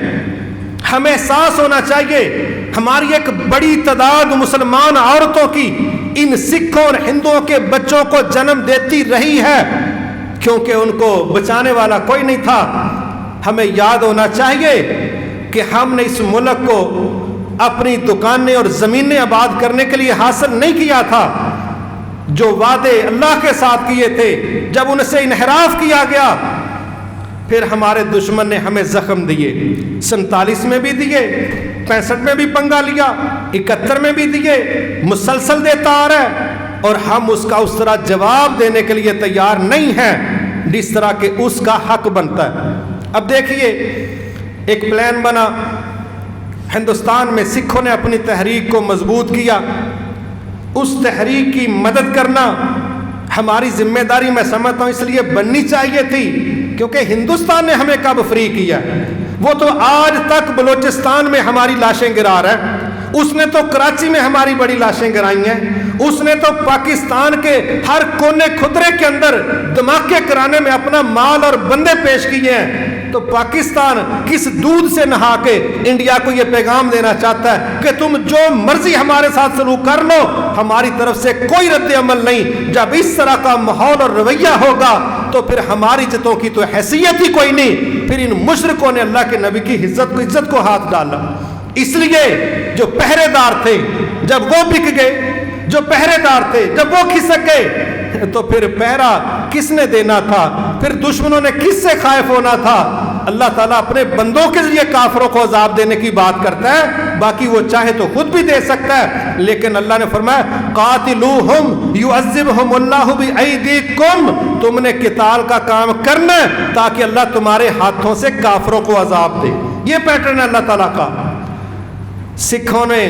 ہمیں احساس ہونا چاہیے ہماری ایک بڑی تعداد مسلمان عورتوں کی ان سکھوں اور ہندوؤں کے بچوں کو جنم دیتی رہی ہے کیونکہ ان کو بچانے والا کوئی نہیں تھا۔ ہمیں یاد ہونا چاہیے کہ ہم نے اس ملک کو اپنی دکانیں اور زمینیں آباد کرنے کے لیے حاصل نہیں کیا تھا، جو وعدے اللہ کے ساتھ کیے تھے جب ان سے انحراف کیا گیا پھر ہمارے دشمن نے ہمیں زخم دیے۔ 47 میں بھی دیے، 65 میں بھی پنگا لیا، 71 میں بھی دیے، مسلسل دیتا آ رہا ہے، اور ہم اس کا اس طرح جواب دینے کے لیے تیار نہیں ہیں جس طرح کہ اس کا حق بنتا ہے۔ اب دیکھیے ایک پلان بنا، ہندوستان میں سکھوں نے اپنی تحریک کو مضبوط کیا، اس تحریک کی مدد کرنا ہماری ذمہ داری میں سمجھتا ہوں اس لیے بننی چاہیے تھی کیونکہ ہندوستان نے ہمیں کب فری کیا؟ وہ تو آج تک بلوچستان میں ہماری لاشیں گرا رہا ہے، اس نے تو کراچی میں ہماری بڑی لاشیں گرائی ہیں، اس نے تو پاکستان کے ہر کونے خدرے کے اندر دھماکے کرانے میں اپنا مال اور بندے پیش کیے ہیں۔ تو پاکستان کس دودھ سے نہا کے انڈیا کو یہ پیغام دینا چاہتا ہے کہ تم جو مرضی ہمارے ساتھ سلوک کر لو، ہماری طرف سے کوئی رد عمل نہیں۔ جب اس طرح کا ماحول اور رویہ ہوگا تو پھر ہماری عزتوں کی تو حیثیت ہی کوئی نہیں۔ پھر ان مشرکوں نے اللہ کے نبی کی عزت کو ہاتھ ڈالا، اس لیے جو پہرے دار تھے جب وہ بک گئے، جو پہرے دار تھے، جب وہ کھسک گئے تو پھر پہرا کس نے دینا تھا؟ پھر دشمنوں نے کس سے خائف ہونا تھا؟ اللہ تعالیٰ اپنے بندوں کے ذریعے کافروں کو عذاب دینے کی بات کرتا ہے، باقی وہ چاہے تو خود بھی دے سکتا ہے، لیکن اللہ نے فرمایا قاتلوہم یعذبہم اللہ بایدیکم، تم نے قتال کا کام کرنا ہے تاکہ اللہ تمہارے ہاتھوں سے کافروں کو عذاب دے۔ یہ پیٹرن ہے اللہ تعالیٰ کا۔ سکھوں نے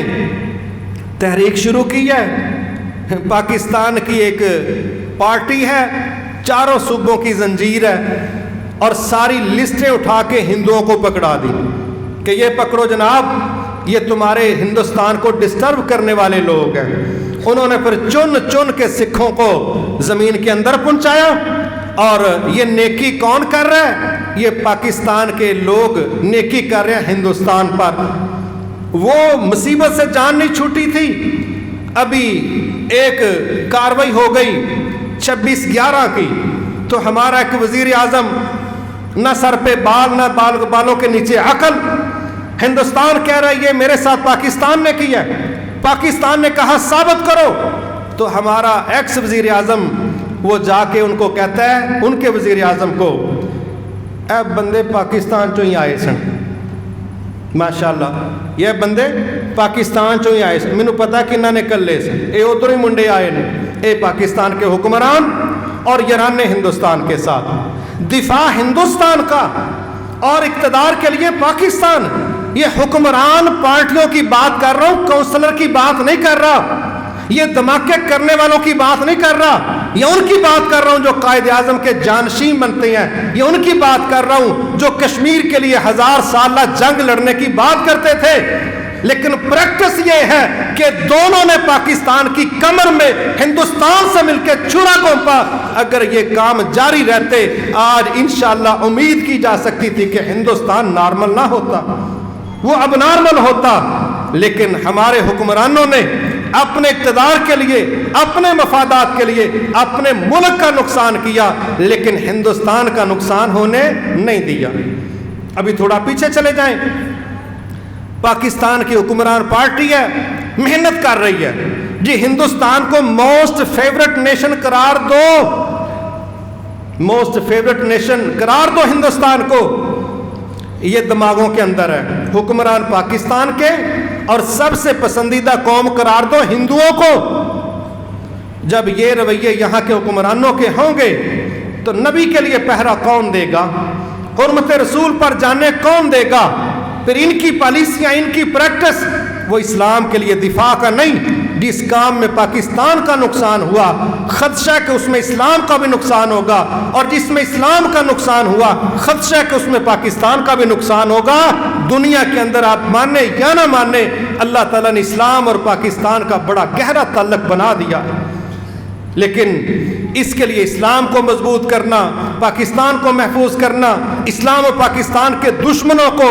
تحریک شروع کی ہے، پاکستان کی ایک پارٹی ہے، چاروں صوبوں کی زنجیر ہے، اور ساری لسٹیں اٹھا کے ہندوؤں کو پکڑا دی کہ یہ پکڑو جناب، یہ تمہارے ہندوستان کو ڈسٹرب کرنے والے لوگ ہیں۔ انہوں نے پھر چن چن کے سکھوں کو زمین کے اندر پہنچایا، اور یہ نیکی کون کر رہا ہے؟ یہ پاکستان کے لوگ نیکی کر رہے ہیں ہندوستان پر۔ وہ مصیبت سے جان نہیں چھوٹی تھی، ابھی ایک کاروائی ہو گئی 26/11 کی، تو ہمارا ایک وزیر اعظم، نہ سر پہ بال نہ بالوں کے نیچے عقل، ہندوستان کہہ رہا ہے یہ میرے ساتھ پاکستان نے کیا ہے، پاکستان نے کہا ثابت کرو، تو ہمارا ایکس وزیر اعظم وہ جا کے ان کو کہتا ہے، ان کے وزیر اعظم کو، اے بندے پاکستان چوں ہی آئے سن، ماشاءاللہ یہ بندے پاکستان چوں ہی آئے سن، مینوں پتا کہ انہاں نے کلے سے اے ادھر ہی منڈے آئے نے، اے پاکستان کے حکمران اور یاران ہندوستان کے ساتھ، دفاع ہندوستان کا اور اقتدار کے لیے پاکستان۔ یہ حکمران پارٹیوں کی بات کر رہا ہوں، کونسلر کی بات نہیں کر رہا، یہ دھماکے کرنے والوں کی بات نہیں کر رہا، یہ ان کی بات کر رہا ہوں جو قائد اعظم کے جانشین بنتے ہیں، یہ ان کی بات کر رہا ہوں جو کشمیر کے لیے 1000 سالہ جنگ لڑنے کی بات کرتے تھے۔ لیکن پریکٹس یہ ہے کہ دونوں نے پاکستان کی کمر میں ہندوستان سے مل کے چھرا گھونپا۔ اگر یہ کام جاری رہتے آج انشاءاللہ امید کی جا سکتی تھی کہ ہندوستان نارمل نہ ہوتا، وہ اب نارمل ہوتا، لیکن ہمارے حکمرانوں نے اپنے اقتدار کے لیے، اپنے مفادات کے لیے اپنے ملک کا نقصان کیا، لیکن ہندوستان کا نقصان ہونے نہیں دیا۔ ابھی تھوڑا پیچھے چلے جائیں، پاکستان کی حکمران پارٹی ہے، محنت کر رہی ہے، جی ہندوستان کو موسٹ فیورٹ نیشن قرار دو، موسٹ فیورٹ نیشن قرار دو ہندوستان کو، یہ دماغوں کے اندر ہے حکمران پاکستان کے، اور سب سے پسندیدہ قوم قرار دو ہندوؤں کو۔ جب یہ رویے یہاں کے حکمرانوں کے ہوں گے تو نبی کے لیے پہرا کون دے گا؟ حرمت رسول پر جانے کون دے گا؟ پھر ان کی پالیسیاں، ان کی پریکٹس وہ اسلام کے لیے دفاع کا نہیں۔ جس کام میں پاکستان کا نقصان ہوا، خدشہ کہ اس میں اسلام کا بھی نقصان ہوگا، اور جس میں اسلام کا نقصان ہوا خدشہ کہ اس میں پاکستان کا بھی نقصان ہوگا۔ دنیا کے اندر آپ ماننے یا نہ ماننے، اللہ تعالیٰ نے اسلام اور پاکستان کا بڑا گہرا تعلق بنا دیا، لیکن اس کے لیے اسلام کو مضبوط کرنا، پاکستان کو محفوظ کرنا، اسلام اور پاکستان کے دشمنوں کو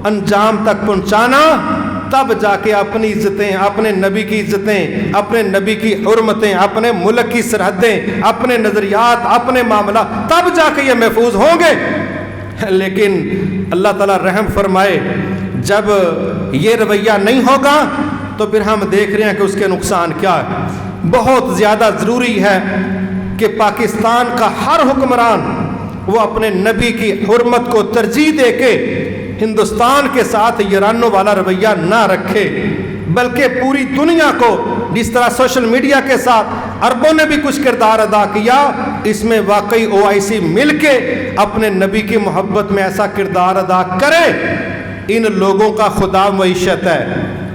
انجام تک پہنچانا، تب جا کے اپنی عزتیں، اپنے نبی کی عزتیں، اپنے نبی کی حرمتیں، اپنے ملک کی سرحدیں، اپنے نظریات، اپنے معاملات، تب جا کے یہ محفوظ ہوں گے۔ لیکن اللہ تعالیٰ رحم فرمائے، جب یہ رویہ نہیں ہوگا تو پھر ہم دیکھ رہے ہیں کہ اس کے نقصان کیا ہے۔ بہت زیادہ ضروری ہے کہ پاکستان کا ہر حکمران وہ اپنے نبی کی حرمت کو ترجیح دے کے ہندوستان کے ساتھ یرانوں والا رویہ نہ رکھے، بلکہ پوری دنیا کو، جس طرح سوشل میڈیا کے ساتھ عربوں نے بھی کچھ کردار ادا کیا، اس میں واقعی OIC مل کے اپنے نبی کی محبت میں ایسا کردار ادا کرے۔ ان لوگوں کا خدا معیشت ہے،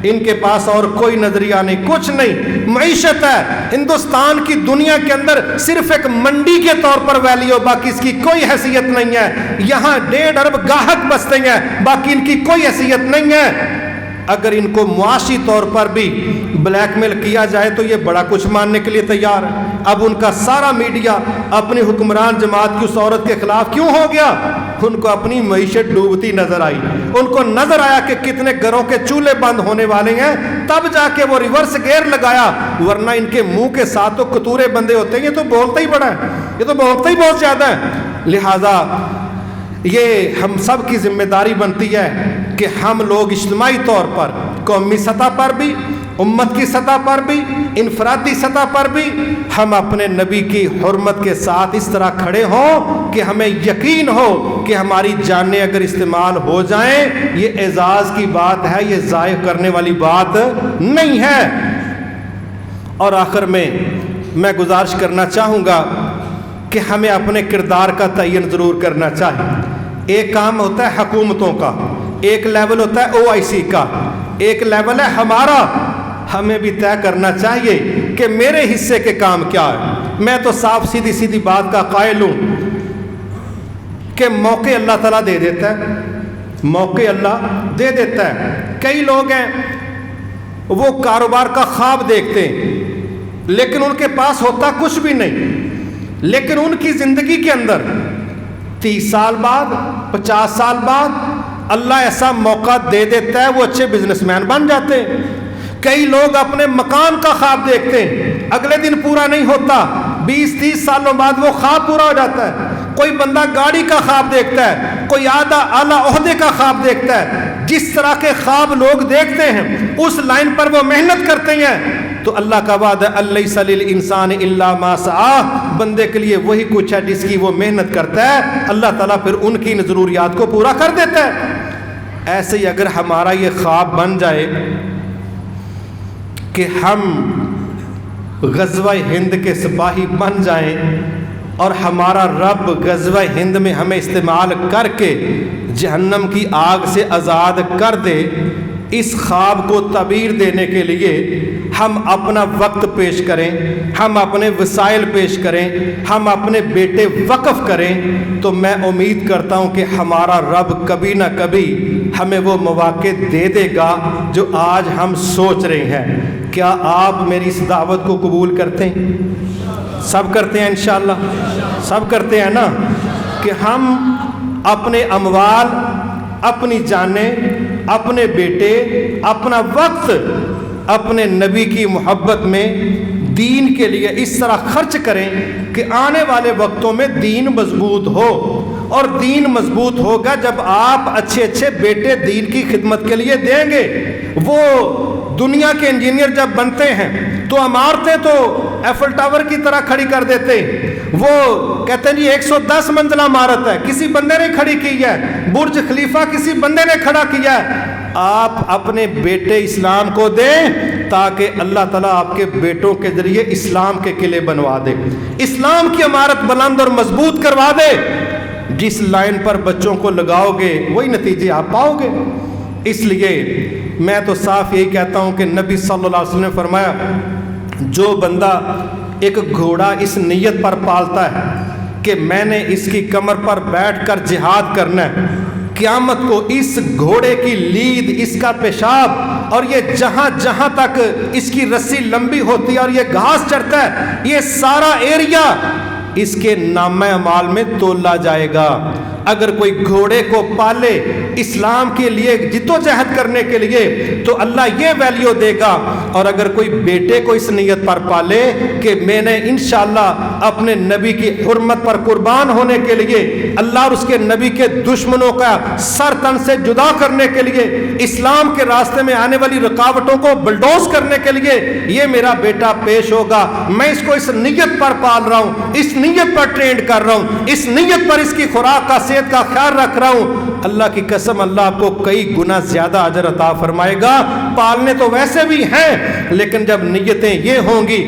ان کے پاس اور کوئی نظریہ نہیں، کچھ نہیں، معیشت ہے۔ ہندوستان کی دنیا کے اندر صرف ایک منڈی کے طور پر ویلیو، باقی اس کی کوئی حیثیت نہیں ہے۔ یہاں 1.5 ارب گاہک بستے ہیں، باقی ان کی کوئی حیثیت نہیں ہے۔ اگر ان کو معاشی طور پر بھی بلیک میل کیا جائے تو یہ بڑا کچھ ماننے کے لیے تیار ہے۔ اب ان کا سارا میڈیا اپنی حکمران جماعت کی اس عورت کے خلاف کیوں ہو گیا؟ ان کو اپنی معیشت ڈوبتی نظر آئی، ان کو نظر آیا کہ کتنے گھروں کے چولہے بند ہونے والے ہیں، تب جا کے وہ ریورس گیئر لگایا، ورنہ ان کے منہ کے ساتھ تو کتورے بندے ہوتے ہیں، یہ تو بولتا ہی بڑا ہے، یہ تو بولتا ہی بہت زیادہ ہے۔ لہٰذا یہ ہم سب کی ذمہ داری بنتی ہے کہ ہم لوگ اجتماعی طور پر، قومی سطح پر بھی، امت کی سطح پر بھی، انفرادی سطح پر بھی ہم اپنے نبی کی حرمت کے ساتھ اس طرح کھڑے ہوں کہ ہمیں یقین ہو کہ ہماری جانیں اگر استعمال ہو جائیں یہ اعزاز کی بات ہے، یہ ضائع کرنے والی بات نہیں ہے۔ اور آخر میں گزارش کرنا چاہوں گا کہ ہمیں اپنے کردار کا تعین ضرور کرنا چاہیے۔ ایک کام ہوتا ہے حکومتوں کا، ایک لیول ہوتا ہے OIC کا، ایک لیول ہے ہمارا۔ ہمیں بھی طے کرنا چاہیے کہ میرے حصے کے کام کیا ہے۔ میں تو صاف سیدھی بات کا قائل ہوں کہ موقع اللہ تعالیٰ دے دیتا ہے، موقع اللہ دے دیتا ہے۔ کئی لوگ ہیں وہ کاروبار کا خواب دیکھتے ہیں لیکن ان کے پاس ہوتا کچھ بھی نہیں، لیکن ان کی زندگی کے اندر 30 سال بعد 50 سال بعد اللہ ایسا موقع دے دیتا ہے وہ اچھے بزنس مین بن جاتے ہیں۔ کئی لوگ اپنے مکان کا خواب دیکھتے ہیں، اگلے دن پورا نہیں ہوتا، 20-30 سالوں بعد وہ خواب پورا ہو جاتا ہے۔ کوئی بندہ گاڑی کا خواب دیکھتا ہے، کوئی اعلیٰ عہدے کا خواب دیکھتا ہے۔ جس طرح کے خواب لوگ دیکھتے ہیں اس لائن پر وہ محنت کرتے ہیں، تو اللہ کا وعدہ الیس للانسان الا ما سعی، بندے کے لیے وہی کچھ ہے جس کی وہ محنت کرتا ہے، اللہ تعالیٰ پھر ان کی ضروریات کو پورا کر دیتا ہے۔ ایسے ہی اگر ہمارا یہ خواب بن جائے کہ ہم غزوہ ہند کے سپاہی بن جائیں اور ہمارا رب غزوہ ہند میں ہمیں استعمال کر کے جہنم کی آگ سے آزاد کر دے، اس خواب کو تعبیر دینے کے لیے ہم اپنا وقت پیش کریں، ہم اپنے وسائل پیش کریں، ہم اپنے بیٹے وقف کریں، تو میں امید کرتا ہوں کہ ہمارا رب کبھی نہ کبھی ہمیں وہ مواقع دے دے گا جو آج ہم سوچ رہے ہیں۔ کیا آپ میری اس دعوت کو قبول کرتے ہیں؟ سب کرتے ہیں انشاءاللہ؟ سب کرتے ہیں نا؟ کہ ہم اپنے اموال، اپنی جانیں، اپنے بیٹے، اپنا وقت اپنے نبی کی محبت میں دین کے لیے اس طرح خرچ کریں کہ آنے والے وقتوں میں دین مضبوط ہو۔ اور دین مضبوط ہوگا جب آپ اچھے بیٹے دین کی خدمت کے لیے دیں گے۔ وہ دنیا کے انجینئر جب بنتے ہیں تو عمارتیں تو ایفل ٹاور کی طرح کھڑی کر دیتے ہیں، وہ کہتے ہیں جی 110 منزلہ عمارت ہے، کسی بندے نے کھڑی کی ہے، برج خلیفہ کسی بندے نے کھڑا کیا ہے۔ آپ اپنے بیٹے اسلام کو دیں تاکہ اللہ تعالیٰ آپ کے بیٹوں کے ذریعے اسلام کے قلعے بنوا دے، اسلام کی عمارت بلند اور مضبوط کروا دے۔ جس لائن پر بچوں کو لگاؤ گے وہی نتیجے آپ پاؤ گے۔ اس لیے میں تو صاف یہی کہتا ہوں کہ نبی صلی اللہ علیہ وسلم نے فرمایا، جو بندہ ایک گھوڑا اس نیت پر پالتا ہے کہ میں نے اس کی کمر پر بیٹھ کر جہاد کرنا ہے، قیامت کو اس گھوڑے کی لید، اس کا پیشاب اور یہ جہاں جہاں تک اس کی رسی لمبی ہوتی ہے اور یہ گھاس چرتا ہے، یہ سارا ایریا اس کے نامہ اعمال میں تولا جائے گا۔ اگر کوئی گھوڑے کو پالے اسلام کے لیے جدوجہد کرنے کے لیے تو اللہ یہ ویلیو دے گا، اور اگر کوئی بیٹے کو اس نیت پر پالے کہ میں نے انشاءاللہ اپنے نبی کی حرمت پر قربان ہونے کے لیے، اللہ اور اس کے نبی کے دشمنوں کا سر تن سے جدا کرنے کے لیے، اسلام کے راستے میں آنے والی رکاوٹوں کو بلڈوز کرنے کے لیے یہ میرا بیٹا پیش ہوگا، میں اس کو اس نیت پر پال رہا ہوں، اس نیت پر ٹرینڈ کر رہا ہوں، اس نیت پر اس کی خوراک کا صحت کا خیال رکھ رہا ہوں، اللہ کی قسم اللہ آپ کو کئی گنا زیادہ اجر عطا فرمائے گا۔ پالنے تو ویسے بھی ہیں لیکن جب نیتیں یہ ہوں گی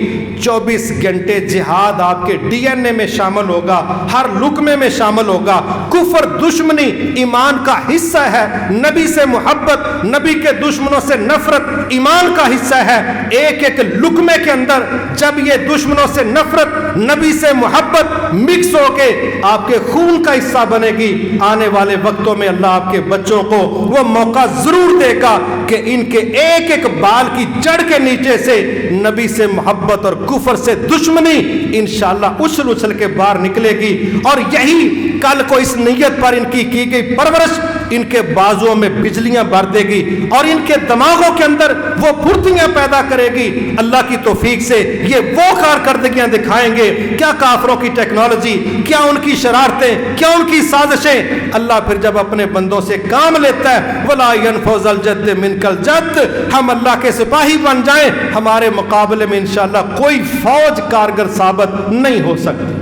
24 گھنٹے جہاد آپ کے ڈی این اے میں شامل ہوگا، ہر لقمے میں شامل ہوگا، کفر دشمنی ایمان کا حصہ ہے، نبی سے محبت، نبی کے دشمنوں سے نفرت ایمان کا حصہ ہے۔ ایک ایک لقمے کے اندر جب یہ دشمنوں سے نفرت، نبی سے محبت مکس ہو کے آپ کے خون کا حصہ بنے گی، آنے والے وقتوں میں اللہ آپ کے بچوں کو وہ موقع ضرور دے گا کہ ان کے ایک ایک بال کی جڑ کے نیچے سے نبی سے محبت اور کفر سے دشمنی انشاءاللہ اچھل اچھل کے باہر نکلے گی، اور یہی کل کو اس نیت پر ان کی گئی پرورش ان کے بازوؤں میں بجلیاں بھر دے گی اور ان کے دماغوں کے اندر وہ پھرتیاں پیدا کرے گی۔ اللہ کی توفیق سے یہ وہ کارکردگیاں دکھائیں گے، کیا کافروں کی ٹیکنالوجی، کیا ان کی شرارتیں، کیا ان کی سازشیں۔ اللہ پھر جب اپنے بندوں سے کام لیتا ہے وَلَا يَنْفَذَ الْجَدِّ مِنْكَ الْجَدِّ، ہم اللہ کے سپاہی بن جائیں، ہمارے مقابلے میں انشاءاللہ کوئی فوج کارگر ثابت نہیں ہو سکتی۔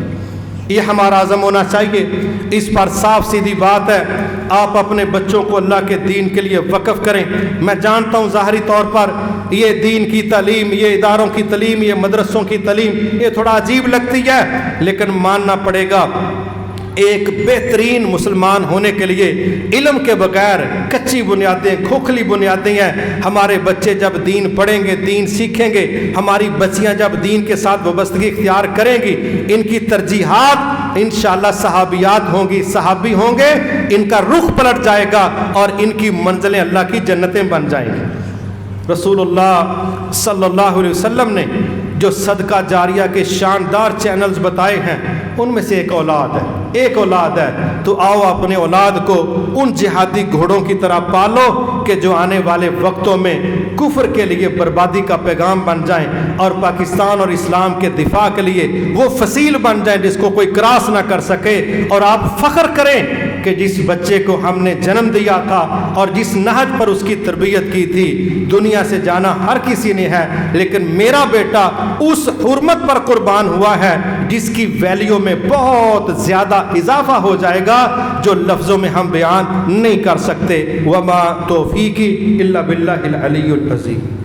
یہ ہمارا عزم ہونا چاہیے۔ اس پر صاف سیدھی بات ہے، آپ اپنے بچوں کو اللہ کے دین کے لیے وقف کریں۔ میں جانتا ہوں ظاہری طور پر یہ دین کی تعلیم، یہ اداروں کی تعلیم، یہ مدرسوں کی تعلیم یہ تھوڑا عجیب لگتی ہے، لیکن ماننا پڑے گا ایک بہترین مسلمان ہونے کے لیے علم کے بغیر کچی بنیادیں، کھوکھلی بنیادیں ہیں۔ ہمارے بچے جب دین پڑھیں گے، دین سیکھیں گے، ہماری بچیاں جب دین کے ساتھ وابستگی اختیار کریں گی، ان کی ترجیحات انشاءاللہ صحابیات ہوں گی، صحابی ہوں گے، ان کا رخ پلٹ جائے گا اور ان کی منزلیں اللہ کی جنتیں بن جائیں گی۔ رسول اللہ صلی اللہ علیہ وسلم نے جو صدقہ جاریہ کے شاندار چینلز بتائے ہیں، ان میں سے ایک اولاد ہے، ایک اولاد ہے۔ تو آؤ اپنے اولاد کو ان جہادی گھوڑوں کی طرح پالو کہ جو آنے والے وقتوں میں کفر کے لیے بربادی کا پیغام بن جائیں اور پاکستان اور اسلام کے دفاع کے لیے وہ فصیل بن جائیں جس کو کوئی کراس نہ کر سکے۔ اور آپ فخر کریں کہ جس بچے کو ہم نے جنم دیا تھا اور جس نہج پر اس کی تربیت کی تھی، دنیا سے جانا ہر کسی نے ہے، لیکن میرا بیٹا اس حرمت پر قربان ہوا ہے جس کی ویلیو میں بہت زیادہ اضافہ ہو جائے گا جو لفظوں میں ہم بیان نہیں کر سکتے۔ وما توفیقی الا باللہ العلی العظیم۔